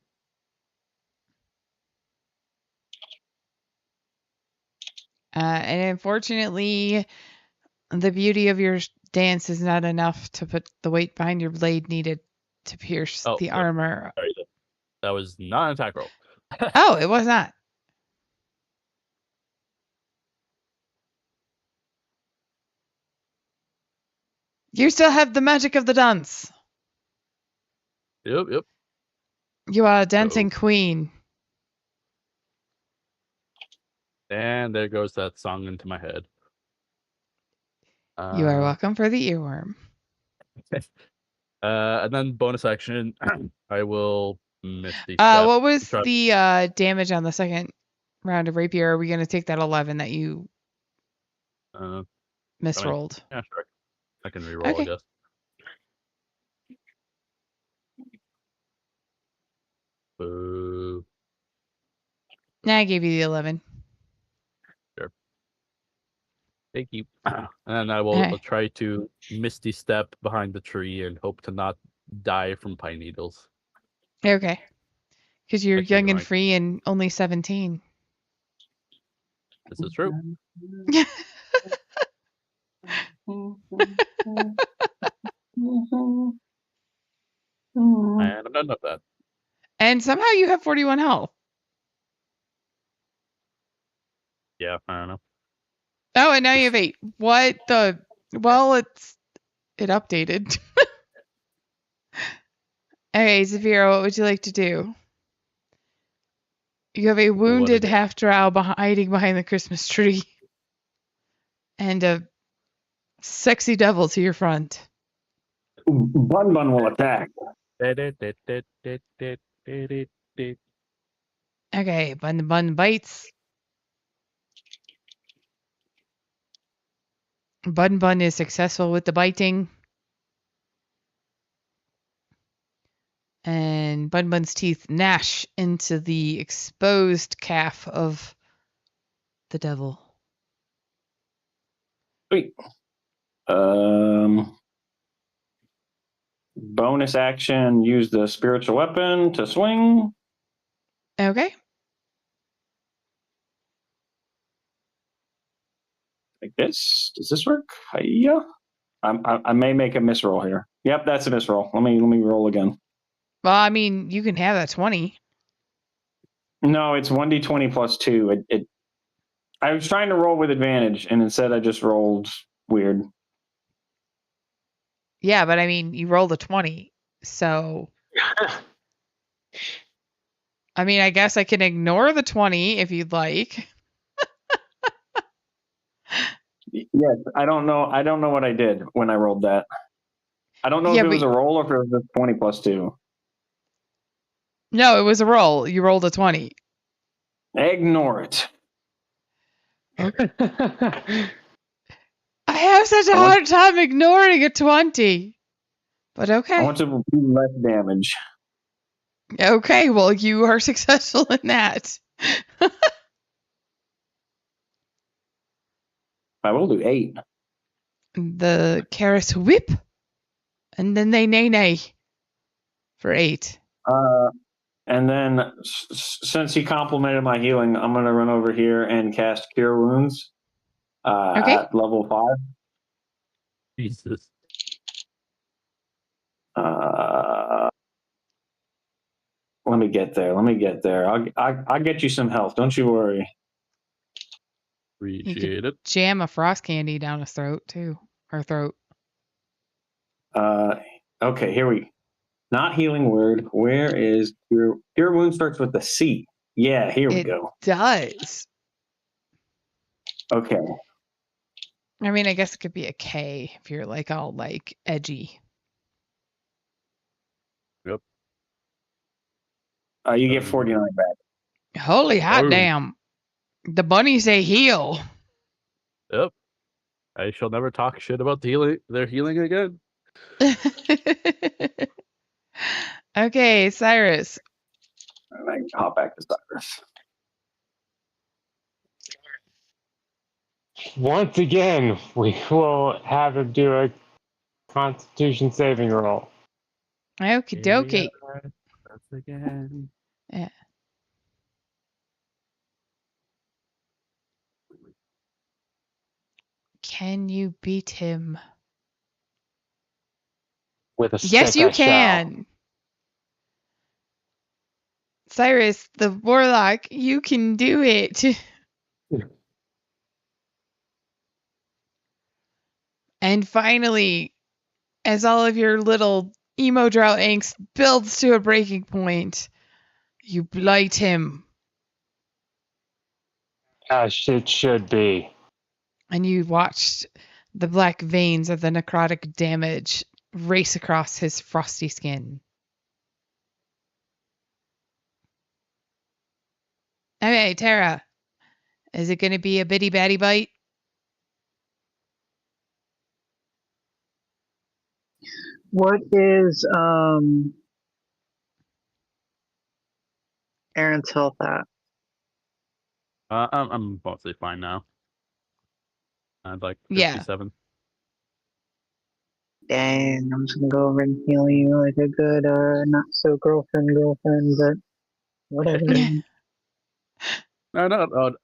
S1: And unfortunately, the beauty of your dance is not enough to put the weight behind your blade needed to pierce
S4: Oh,
S1: the
S4: wait,
S1: armor.
S4: sorry, that was not an attack roll.
S1: Oh, it was not. You still have the magic of the dance.
S4: Yep.
S1: You are a dancing queen.
S4: And there goes that song into my head.
S1: You are welcome for the earworm.
S4: And then bonus action, I will misty step.
S1: What was the damage on the second round of rapier? Are we going to take that 11 that you misrolled?
S4: Yeah, sure. I can reroll,
S1: Okay.
S4: I guess. Boo.
S1: Nah, I gave you the 11.
S4: Sure. Thank you. And I will try to misty step behind the tree and hope to not die from pine needles.
S1: Okay. Because you're
S4: Actually,
S1: young and
S4: right.
S1: free and only 17.
S4: This is true. And I'm done with that.
S1: And somehow you have 41 health.
S4: Yeah, I don't know.
S1: Oh, and now you have 8. What the? Well, it updated. Okay, Zafira, what would you like to do? You have a wounded half-drow hiding behind the Christmas tree. And a sexy devil to your front.
S3: Bun will attack.
S1: Okay, Bun bites. Bun is successful with the biting. And Bun's teeth gnash into the exposed calf of the devil.
S3: Wait. Bonus action, use the spiritual weapon to swing.
S1: Okay.
S3: Like this. Does this work? Hiya. I may make a misroll here. Yep, that's a misroll. Let me roll again.
S1: Well, I mean, you can have that 20.
S3: No, it's 1d20 plus 2. I was trying to roll with advantage, and instead I just rolled weird.
S1: Yeah, but I mean, you rolled a 20. So, I mean, I guess I can ignore the 20 if you'd like.
S3: Yes, I don't know what I did when I rolled that. I don't know
S1: Yeah,
S3: if it was
S1: but
S3: a roll or if it was just 20 plus 2.
S1: no, it was a roll. You rolled a 20.
S3: Ignore it.
S1: I have such a
S3: I want-
S1: hard time ignoring a 20. But
S3: I
S1: okay.
S3: want to do less damage.
S1: Okay, well, you are successful in that.
S3: I will do 8.
S1: The carrots whip, and then they nay for 8.
S3: And then, since he complimented my healing, I'm going to run over here and cast Cure Wounds
S1: Okay.
S3: at level 5.
S4: Jesus.
S3: Let me get there. I'll get you some health. Don't you worry.
S1: You
S4: Appreciate
S1: could
S4: it.
S1: jam a frost candy down his throat, too. Her throat.
S3: Okay, here we. Not healing word. Where is Cure Wound? Starts with the C. Yeah, here we
S1: It
S3: go.
S1: does.
S3: Okay.
S1: I mean, I guess it could be a K if you're like all like edgy.
S4: Yep.
S3: You get 49 back.
S1: Holy hot
S4: Oh.
S1: damn. The bunnies say heal.
S4: Yep. I shall never talk shit about their healing again.
S1: Okay, Cyrus.
S3: And I hop back to Cyrus.
S2: Once again, we will have him do a Constitution saving roll.
S1: Okie dokie.
S4: Once again.
S1: Yeah. Can you beat him?
S2: With a
S1: Yes,
S2: stick,
S1: you
S2: I shall.
S1: can. Cyrus, the warlock, you can do it. And finally, as all of your little emo drought angst builds to a breaking point, you blight him
S2: As it should be.
S1: and you watched the black veins of the necrotic damage race across his frosty skin. Okay, Tara, is it going to be a bitty batty bite?
S5: What is Aaron's health at?
S4: I'm mostly fine now. I'd like
S1: Yeah.
S4: 57.
S5: Dang, I'm just gonna go over and heal you like a good not so girlfriend, but whatever.
S4: No.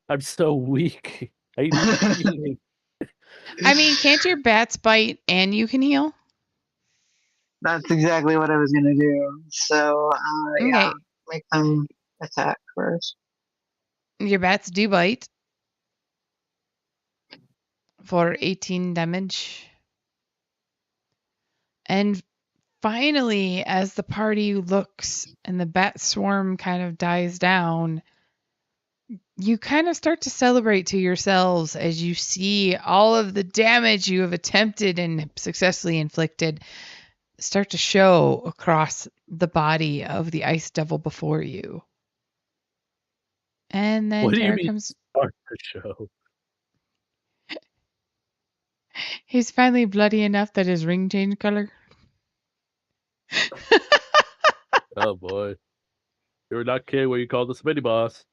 S4: I'm so weak. I need healing.
S1: I mean, can't your bats bite and you can heal?
S5: That's exactly what I was gonna do. So
S1: Okay.
S5: yeah, make them attack first.
S1: Your bats do bite for 18 damage. And finally, as the party looks and the bat swarm kind of dies down, you kind of start to celebrate to yourselves as you see all of the damage you have attempted and successfully inflicted start to show across the body of the ice devil before you. And then
S4: What do you
S1: Tara
S4: mean
S1: comes.
S4: start the show?
S1: He's finally bloody enough that his ring changed color.
S4: Oh boy. You're not kidding when you call this mini boss.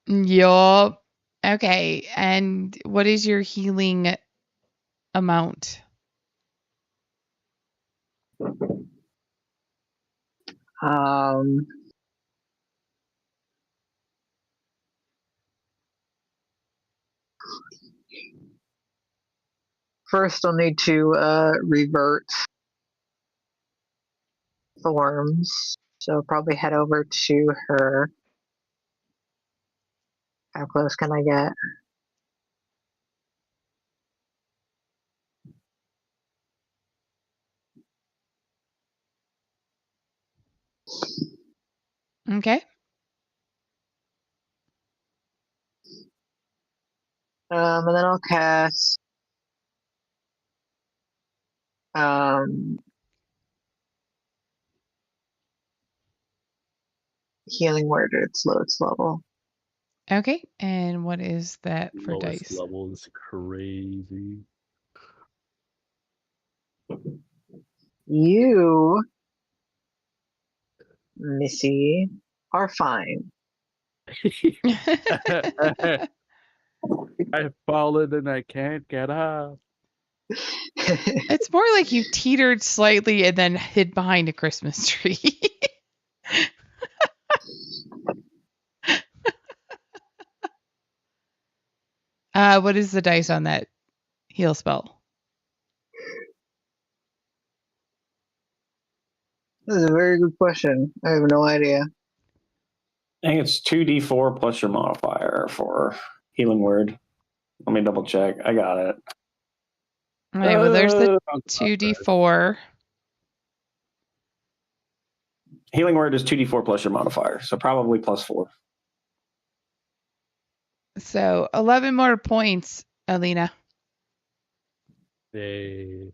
S1: Yup. Okay, and what is your healing amount?
S5: Um, first, I'll need to revert Thorns. So probably head over to her. How close can I get?
S1: Okay.
S5: And then I'll cast Healing word at its lowest level.
S1: Okay, and what is that for
S4: Lowest
S1: dice?
S4: level is crazy.
S5: You, Missy, are fine.
S4: I've fallen and I can't get up.
S1: It's more like you teetered slightly and then hid behind a Christmas tree. What is the dice on that heal spell?
S5: This is a very good question. I have no idea.
S3: I think it's 2d4 plus your modifier for healing word. Let me double check. I got it.
S1: All right, well, there's the
S4: Sounds about
S1: 2d4.
S3: Healing word is 2d4 plus your modifier, so probably plus 4.
S1: So 11 more points, Alina.
S4: right.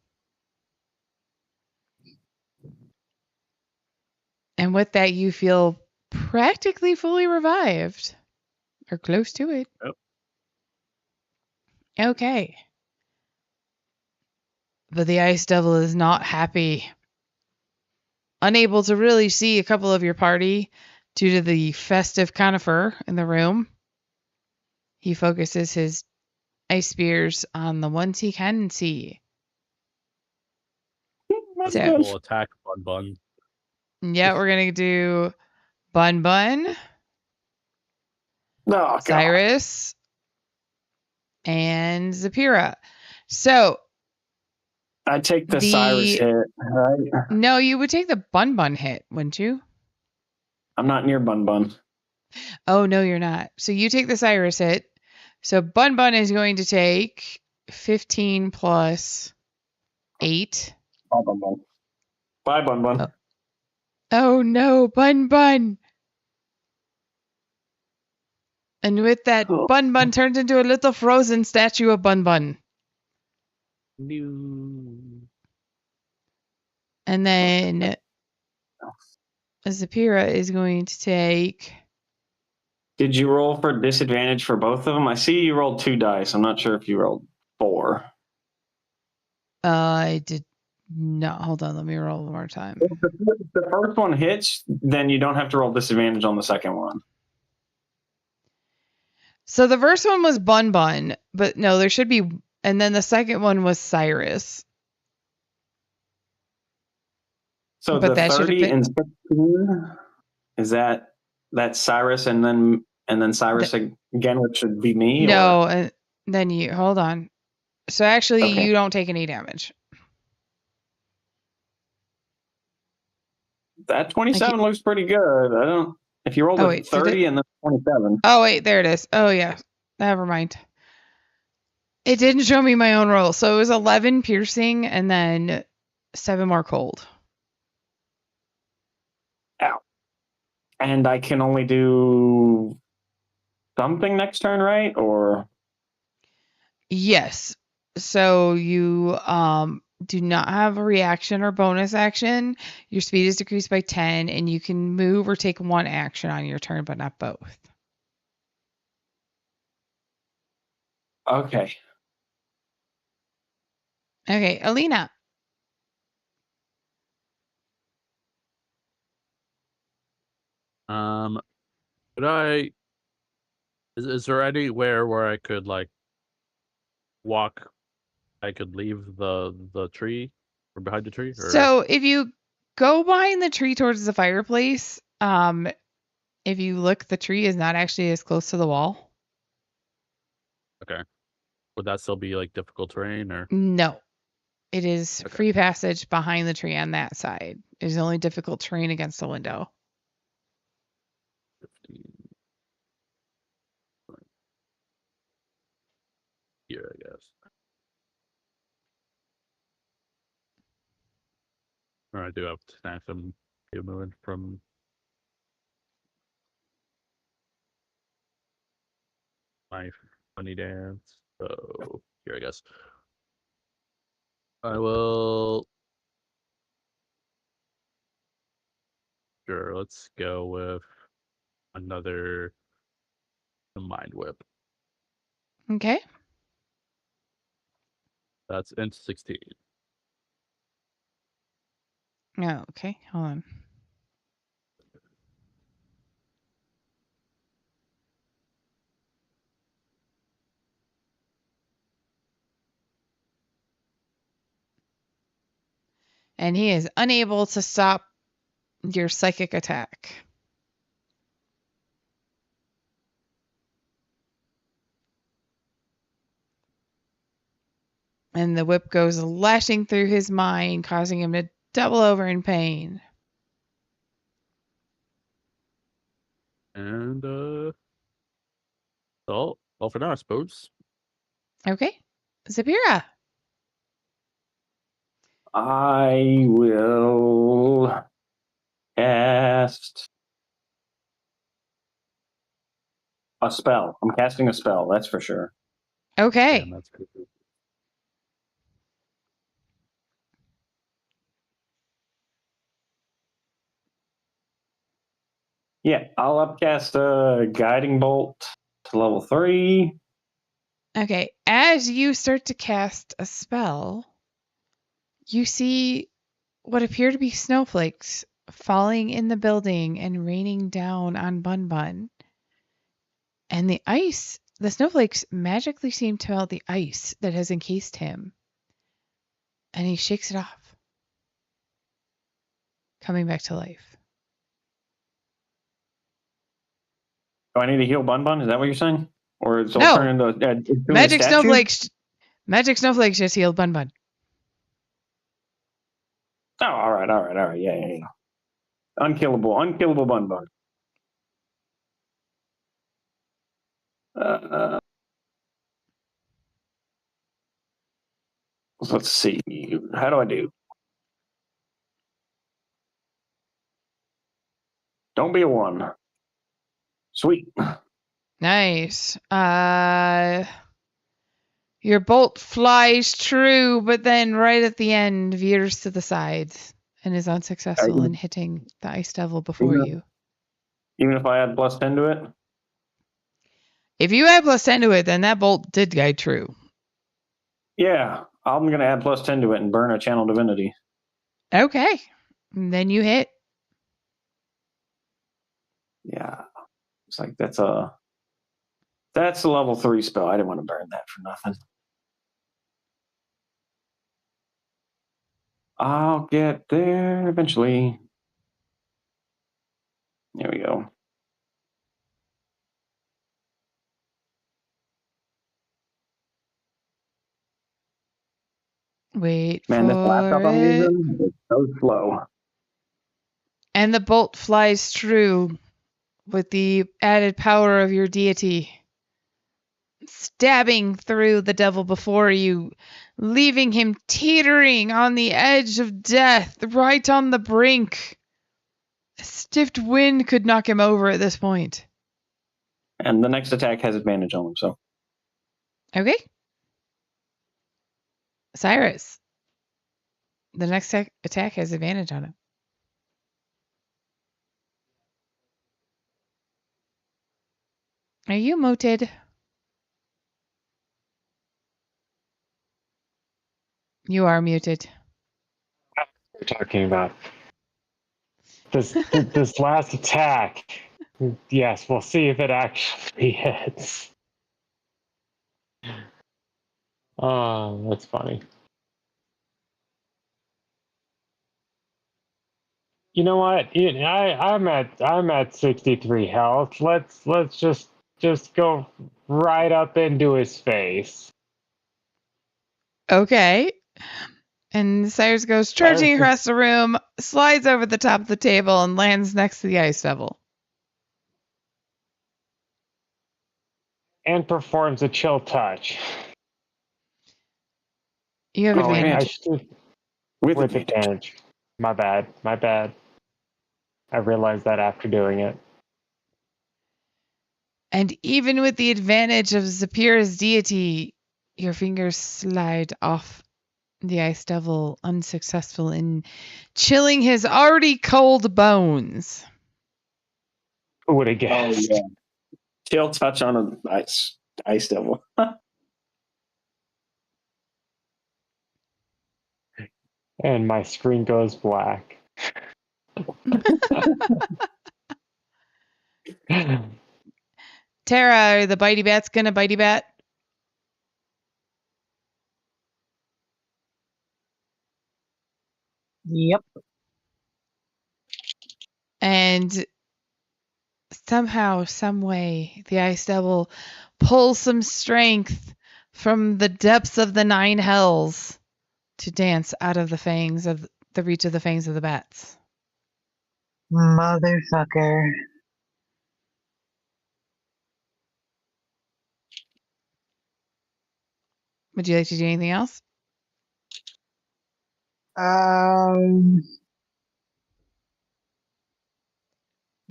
S1: And with that, you feel practically fully revived or close to it.
S4: Yep.
S1: Okay. But the ice devil is not happy. Unable to really see a couple of your party due to the festive conifer in the room, he focuses his ice spears on the ones he can see.
S3: That's
S1: So-
S3: good.
S4: We'll attack Bun Bun.
S1: Yeah, we're going to do Bun Bun,
S3: Oh, God.
S1: Cyrus, and Zapira. So
S3: I take the
S1: the-
S3: Cyrus hit. Right?
S1: no, you would take the Bun Bun hit, wouldn't you?
S3: I'm not near Bun Bun.
S1: Oh, no, you're not. So you take the Cyrus hit. So Bun Bun is going to take 15 plus 8.
S3: Bye, Bun Bun. Bye, Bun Bun.
S1: Oh no, Bun Bun! And with that,
S3: Oh.
S1: Bun Bun turns into a little frozen statue of Bun Bun.
S4: New.
S1: And then Zapira is going to take.
S3: Did you roll for disadvantage for both of them? I see you rolled 2 dice. I'm not sure if you rolled 4.
S1: I did not. Hold on, let me roll one more time.
S3: If the first one hits, then you don't have to roll disadvantage on the second one.
S1: So the first one was Bun Bun, but no, there should be. And then the second one was Cyrus.
S3: So
S1: But
S3: the
S1: that should have
S3: 30
S1: been-
S3: and 16, is that Cyrus and then Cyrus again, which should be me?
S1: No,
S3: Or?
S1: and then you. Hold on. So actually,
S3: Okay.
S1: you don't take any damage.
S3: That 27 looks pretty good. I don't. If you rolled
S1: Oh,
S3: a
S1: wait, did
S3: 30 and then 27.
S1: Oh, wait, there it is. Oh, yeah. Never mind. It didn't show me my own roll. So it was 11 piercing and then 7 more cold.
S3: Ow. And I can only do something next turn, right? Or
S1: Yes. So you do not have a reaction or bonus action. Your speed is decreased by 10, and you can move or take one action on your turn, but not both.
S3: okay.
S1: Okay, Alina.
S4: Could I? Is there anywhere where I could like walk? I could leave the tree or behind the tree. Or...
S1: So if you go behind the tree towards the fireplace, if you look, the tree is not actually as close to the wall.
S4: Okay. Would that still be like difficult terrain or?
S1: No. It is
S4: Okay.
S1: free passage behind the tree on that side. It is only difficult terrain against the window.
S4: 15. Here, I guess. Or I do have to snap them moving from my funny dance. So here, I guess. I will. Sure, let's go with another mind whip.
S1: Okay.
S4: That's int 16.
S1: Oh, okay. Hold on. And he is unable to stop your psychic attack. And the whip goes lashing through his mind, causing him to double over in pain.
S4: And all for now, I suppose.
S1: Okay. Zapira.
S3: I will cast a spell. I'm casting a spell, that's for sure.
S1: Okay.
S4: Damn, that's creepy.
S3: Yeah, I'll upcast a guiding bolt to level 3.
S1: Okay. As you start to cast a spell, you see what appear to be snowflakes falling in the building and raining down on Bun Bun. And the snowflakes magically seem to melt the ice that has encased him. And he shakes it off, coming back to life.
S3: Do I need to heal Bun Bun? Is that what you're saying? Or it's all
S1: No.
S3: turn into a
S1: Magic
S3: statue?
S1: snowflakes just healed Bun Bun.
S3: Oh, all right. Yeah. Unkillable Bun Bun. Let's see. How do I do? Don't be a 1. Sweet.
S1: Nice. Your bolt flies true, but then right at the end veers to the side and is unsuccessful in hitting the ice devil before you.
S3: Even if I add plus 10 to it?
S1: If you add plus 10 to it, then that bolt did guide true.
S3: Yeah, I'm going to add plus 10 to it and burn a channel divinity.
S1: Okay. And then you hit.
S3: Yeah. It's like that's a level 3 spell. I didn't want to burn that for nothing. I'll get there eventually. There we go.
S1: Wait
S3: Man, this laptop
S1: for
S3: I'm
S1: it.
S3: using is so slow.
S1: And the bolt flies true with the added power of your deity, stabbing through the devil before you, leaving him teetering on the edge of death, right on the brink. A stiff wind could knock him over at this point.
S3: And the next attack has advantage on him, so.
S1: Okay. Cyrus. The next attack has advantage on him. Are you muted? You are muted.
S2: We're talking about this last attack. Yes, we'll see if it actually hits. Oh, that's funny. You know what? I'm at 63 health. Let's just go right up into his face.
S1: Okay. And Cyrus goes charging across the room, slides over the top of the table, and lands next to the ice devil.
S2: And performs a chill touch.
S1: You have advantage.
S3: With
S2: With
S3: advantage.
S2: advantage. My bad. I realized that after doing it.
S1: And even with the advantage of Zapira's deity, your fingers slide off The ice devil unsuccessful in chilling his already cold bones.
S2: Who would have
S3: Oh,
S2: guessed?
S3: yeah. Chill touch on an ice devil.
S2: And my screen goes black.
S1: Tara, are the bitey bats gonna bitey bat?
S5: Yep.
S1: And somehow, some way, the ice devil pulls some strength from the depths of the 9 hells to dance out of the fangs of the reach of the fangs of the bats.
S5: Motherfucker.
S1: Would you like to do anything else?
S5: Can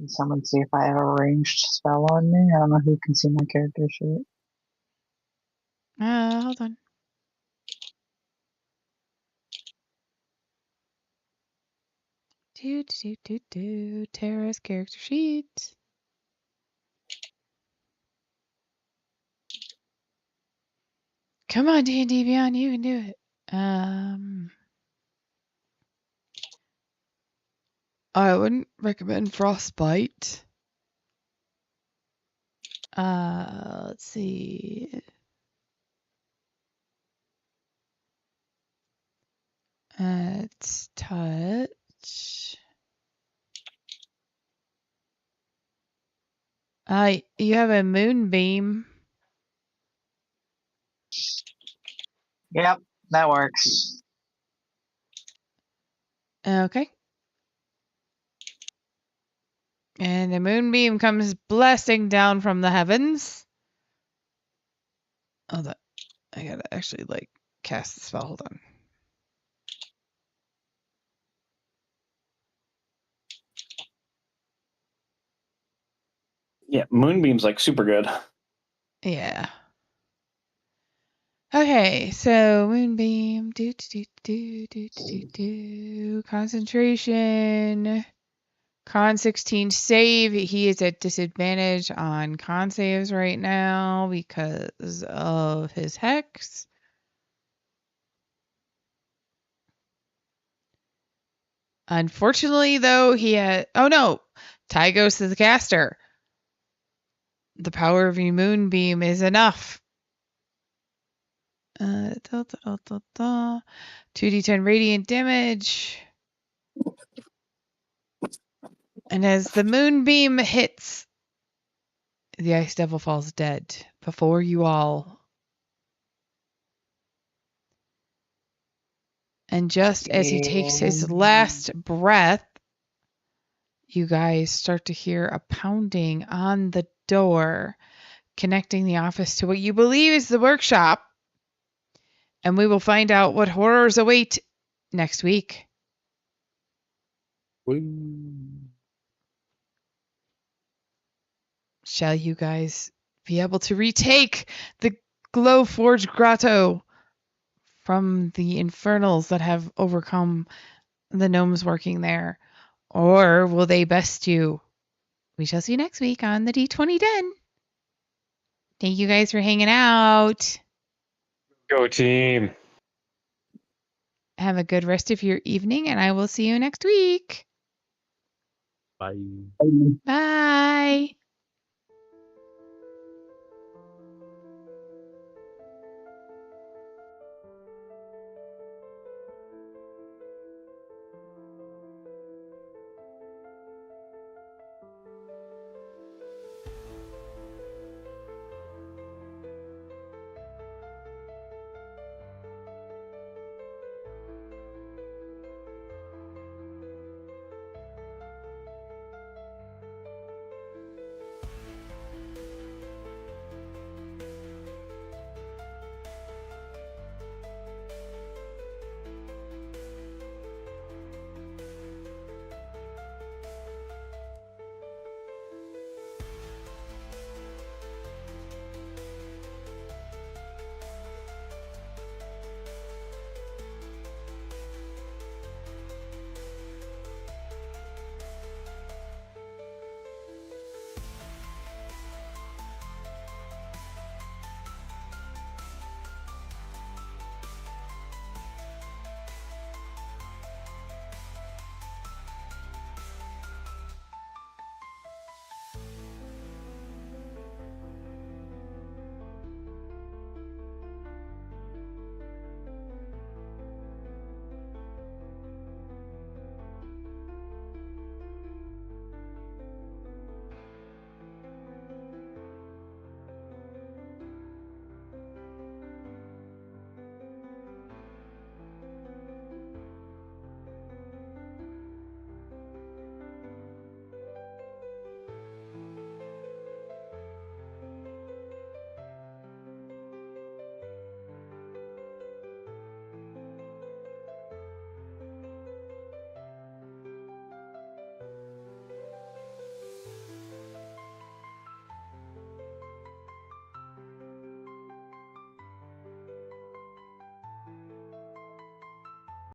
S5: someone see if I have a ranged spell on me? I don't know who can see my character sheet.
S1: Hold on. Tara's character sheet. Come on, D&D Beyond, you can do it. I wouldn't recommend frostbite. Let's see. It's touch. You have a moonbeam.
S5: Yep, that works.
S1: Okay. And the moonbeam comes blasting down from the heavens. Hold on. I gotta actually cast the spell. Hold on.
S3: Yeah, Moonbeam's like super good.
S1: Yeah. Okay, so moonbeam. Concentration. Con 16 save. He is at disadvantage on con saves right now because of his hex. Unfortunately, though, he had. Oh no! Ty goes to the caster. The power of your moonbeam is enough. 2d10 radiant damage. And as the moonbeam hits, the ice devil falls dead before you all. And just as he takes his last breath, you guys start to hear a pounding on the door, connecting the office to what you believe is the workshop. And we will find out what horrors await next week. Shall you guys be able to retake the Glowforge Grotto from the infernals that have overcome the gnomes working there? Or will they best you? We shall see next week on the D20 Den. Thank you guys for hanging out.
S2: Go team.
S1: Have a good rest of your evening, and I will see you next week.
S4: Bye.
S1: Bye.